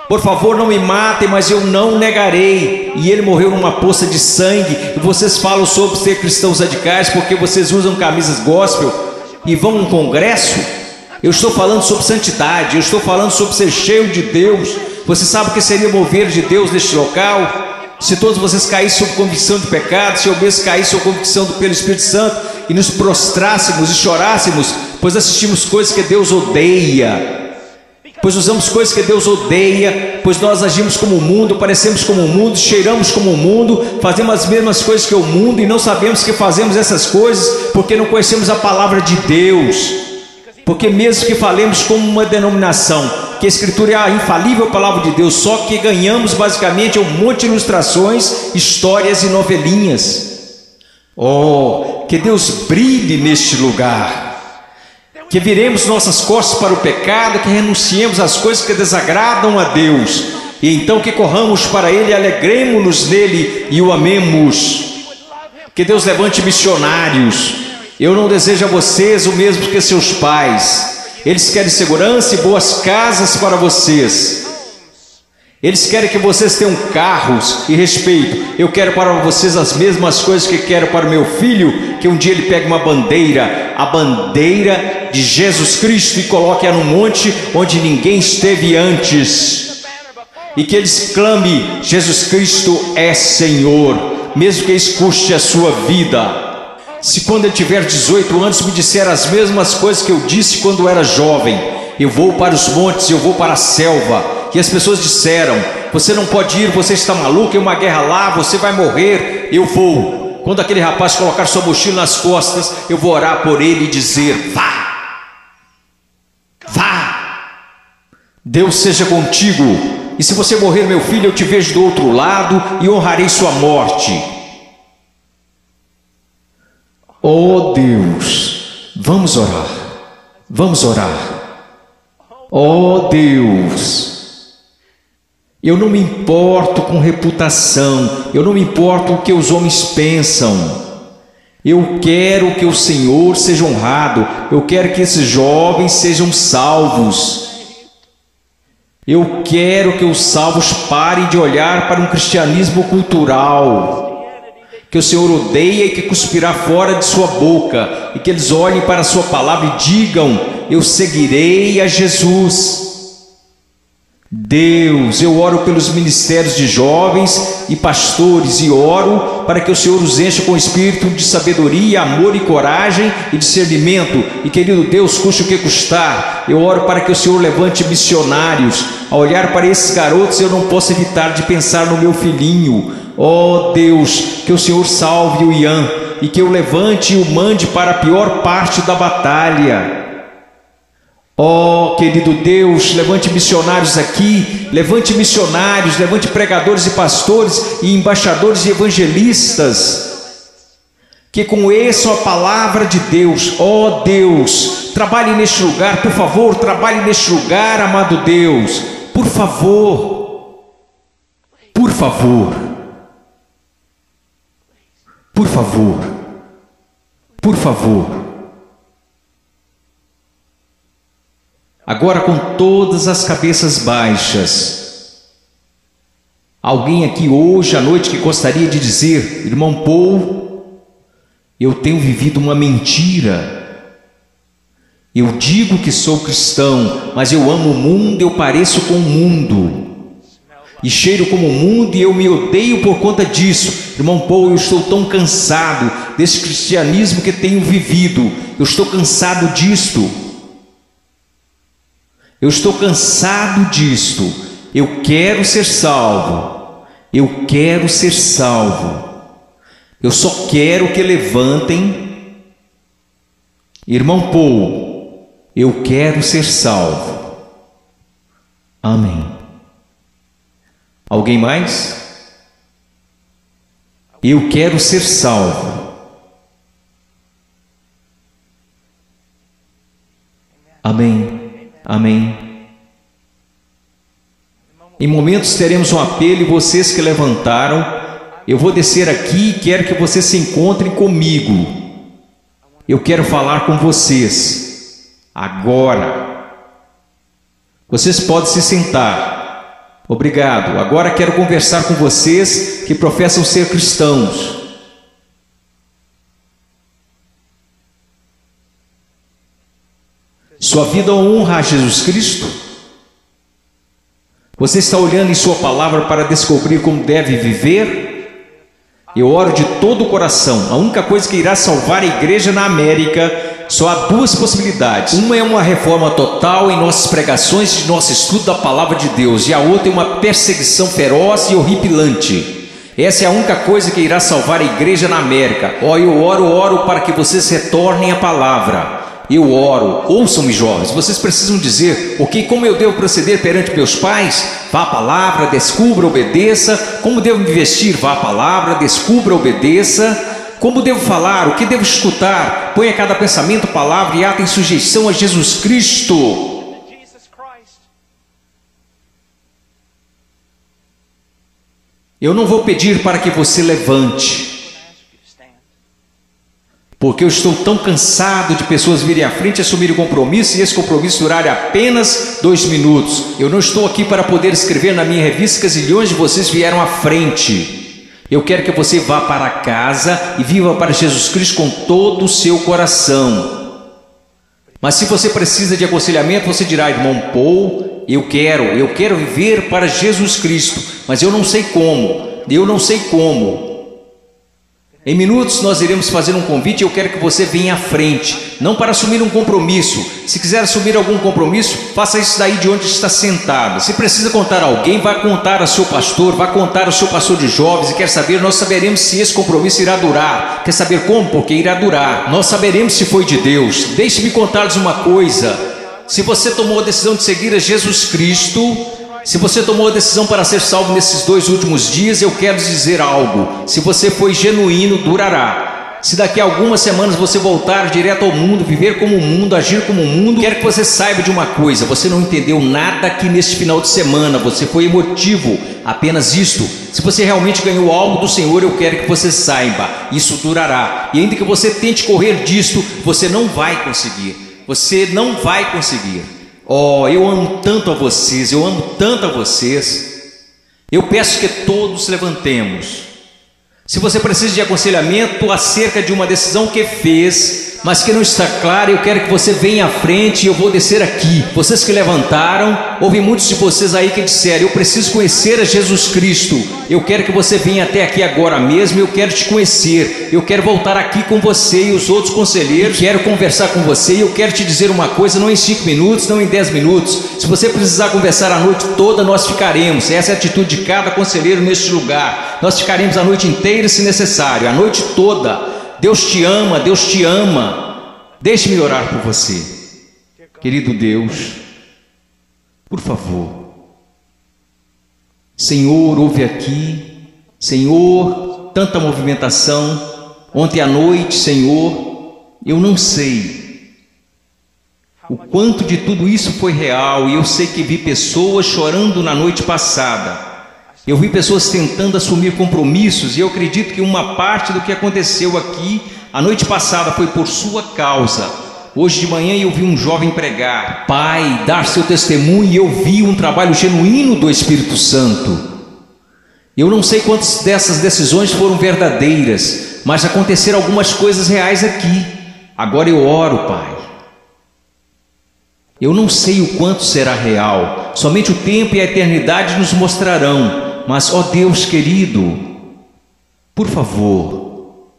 Por favor, não me matem, mas eu não negarei. E ele morreu numa poça de sangue. E vocês falam sobre ser cristãos radicais porque vocês usam camisas gospel e vão a um congresso? Eu estou falando sobre santidade, eu estou falando sobre ser cheio de Deus. Você sabe o que seria mover de Deus neste local? Se todos vocês caíssem sob convicção de pecado, se eu mesmo caísse sob convicção pelo Espírito Santo e nos prostrássemos e chorássemos, pois assistimos coisas que Deus odeia. Pois usamos coisas que Deus odeia, pois nós agimos como o mundo, parecemos como o mundo, cheiramos como o mundo, fazemos as mesmas coisas que o mundo e não sabemos que fazemos essas coisas porque não conhecemos a palavra de Deus. Porque mesmo que falemos como uma denominação, que a Escritura é a infalível palavra de Deus, só que ganhamos basicamente um monte de ilustrações, histórias e novelinhas. Oh, que Deus brilhe neste lugar. Que viremos nossas costas para o pecado, que renunciemos às coisas que desagradam a Deus, e então que corramos para Ele e alegremos-nos nele e o amemos. Que Deus levante missionários. Eu não desejo a vocês o mesmo que seus pais. Eles querem segurança e boas casas para vocês. Eles querem que vocês tenham carros e respeito. Eu quero para vocês as mesmas coisas que quero para o meu filho, que um dia ele pegue uma bandeira, a bandeira de Jesus Cristo, e coloque-a num monte onde ninguém esteve antes, e que eles clame: Jesus Cristo é Senhor, mesmo que isso custe a sua vida. Se quando ele tiver 18 anos me disser as mesmas coisas que eu disse quando era jovem: eu vou para os montes, eu vou para a selva, e as pessoas disseram: você não pode ir, você está maluco, é uma guerra lá, você vai morrer. Eu vou. Quando aquele rapaz colocar sua mochila nas costas, eu vou orar por ele e dizer: vá, vá, Deus seja contigo, e se você morrer, meu filho, eu te vejo do outro lado e honrarei sua morte. Oh Deus, vamos orar, vamos orar. Oh Deus, eu não me importo com reputação, eu não me importo com o que os homens pensam. Eu quero que o Senhor seja honrado, eu quero que esses jovens sejam salvos. Eu quero que os salvos parem de olhar para um cristianismo cultural que o Senhor odeia e que cuspirá fora de sua boca, e que eles olhem para a sua palavra e digam: eu seguirei a Jesus. Deus, eu oro pelos ministérios de jovens e pastores, e oro para que o Senhor os encha com espírito de sabedoria, amor e coragem e discernimento, e querido Deus, custe o que custar, eu oro para que o Senhor levante missionários. Ao olhar para esses garotos, eu não posso evitar de pensar no meu filhinho. Oh Deus, que o Senhor salve o Ian, e que eu levante e o mande para a pior parte da batalha. Oh querido Deus, levante missionários aqui, levante missionários, levante pregadores e pastores e embaixadores e evangelistas, que conheçam a palavra de Deus. Oh Deus, trabalhe neste lugar, por favor, trabalhe neste lugar, amado Deus, por favor, por favor. Por favor, por favor. Agora, com todas as cabeças baixas, alguém aqui hoje à noite que gostaria de dizer: irmão Paul, eu tenho vivido uma mentira. Eu digo que sou cristão, mas eu amo o mundo, eu pareço com o mundo, e cheiro como o mundo, e eu me odeio por conta disso. Irmão Paul, eu estou tão cansado desse cristianismo que tenho vivido. Eu estou cansado disto. Eu estou cansado disto. Eu quero ser salvo. Eu quero ser salvo. Eu só quero que levantem. Irmão Paul, eu quero ser salvo. Amém. Alguém mais? Eu quero ser salvo. Amém. Amém. Em momentos teremos um apelo, e vocês que levantaram, eu vou descer aqui e quero que vocês se encontrem comigo. Eu quero falar com vocês agora. Vocês podem se sentar. Obrigado. Agora quero conversar com vocês que professam ser cristãos. Sua vida honra a Jesus Cristo? Você está olhando em sua palavra para descobrir como deve viver? Eu oro de todo o coração. A única coisa que irá salvar a igreja na América, só há duas possibilidades. Uma é uma reforma total em nossas pregações, de nosso estudo da palavra de Deus, e a outra é uma perseguição feroz e horripilante. Essa é a única coisa que irá salvar a igreja na América. Eu oro para que vocês retornem à palavra. Eu oro. Ouçam-me, jovens, vocês precisam dizer: ok, como eu devo proceder perante meus pais? Vá à palavra, descubra, obedeça. Como devo me vestir? Vá à palavra, descubra, obedeça. Como devo falar? O que devo escutar? Ponha cada pensamento, palavra e ato em sujeição a Jesus Cristo. Eu não vou pedir para que você levante, porque eu estou tão cansado de pessoas virem à frente, assumirem o compromisso e esse compromisso durar apenas 2 minutos. Eu não estou aqui para poder escrever na minha revista que zilhões de vocês vieram à frente. Eu quero que você vá para casa e viva para Jesus Cristo com todo o seu coração. Mas se você precisa de aconselhamento, você dirá: irmão Paul, eu quero viver para Jesus Cristo, mas eu não sei como. Em minutos nós iremos fazer um convite e eu quero que você venha à frente, não para assumir um compromisso. Se quiser assumir algum compromisso, faça isso daí de onde está sentado. Se precisa contar a alguém, vá contar ao seu pastor, vá contar ao seu pastor de jovens e quer saber, nós saberemos se esse compromisso irá durar. Quer saber como? Porque irá durar. Nós saberemos se foi de Deus. Deixe-me contar-lhes uma coisa. Se você tomou a decisão de seguir a Jesus Cristo, se você tomou a decisão para ser salvo nesses 2 últimos dias, eu quero dizer algo: se você foi genuíno, durará. Se daqui a algumas semanas você voltar direto ao mundo, viver como o mundo, agir como o mundo, quero que você saiba de uma coisa: você não entendeu nada aqui neste final de semana, você foi emotivo, apenas isto. Se você realmente ganhou algo do Senhor, eu quero que você saiba, isso durará. E ainda que você tente correr disto, você não vai conseguir. Você não vai conseguir. Oh, eu amo tanto a vocês, eu amo tanto a vocês. Eu peço que todos levantemos. Se você precisa de aconselhamento acerca de uma decisão que fez, mas que não está clara, eu quero que você venha à frente e eu vou descer aqui. Vocês que levantaram, houve muitos de vocês aí que disseram: eu preciso conhecer a Jesus Cristo. Eu quero que você venha até aqui agora mesmo, eu quero te conhecer. Eu quero voltar aqui com você e os outros conselheiros. Quero conversar com você e eu quero te dizer uma coisa, não em 5 minutos, não em 10 minutos. Se você precisar conversar a noite toda, nós ficaremos. Essa é a atitude de cada conselheiro neste lugar. Nós ficaremos a noite inteira se necessário, a noite toda. Deus te ama, Deus te ama. Deixe-me orar por você. Querido Deus, por favor, Senhor, ouve aqui. Senhor, tanta movimentação. Ontem à noite, Senhor, eu não sei o quanto de tudo isso foi real. E eu sei que vi pessoas chorando na noite passada. Eu vi pessoas tentando assumir compromissos, e eu acredito que uma parte do que aconteceu aqui a noite passada foi por sua causa. Hoje de manhã eu vi um jovem pregar, Pai, dar seu testemunho, e eu vi um trabalho genuíno do Espírito Santo. Eu não sei quantas dessas decisões foram verdadeiras, mas aconteceram algumas coisas reais aqui. Agora eu oro, Pai. Eu não sei o quanto será real, somente o tempo e a eternidade nos mostrarão. Mas, ó Deus querido, por favor,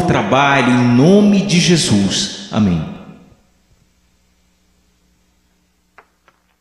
trabalhe em nome de Jesus. Amém.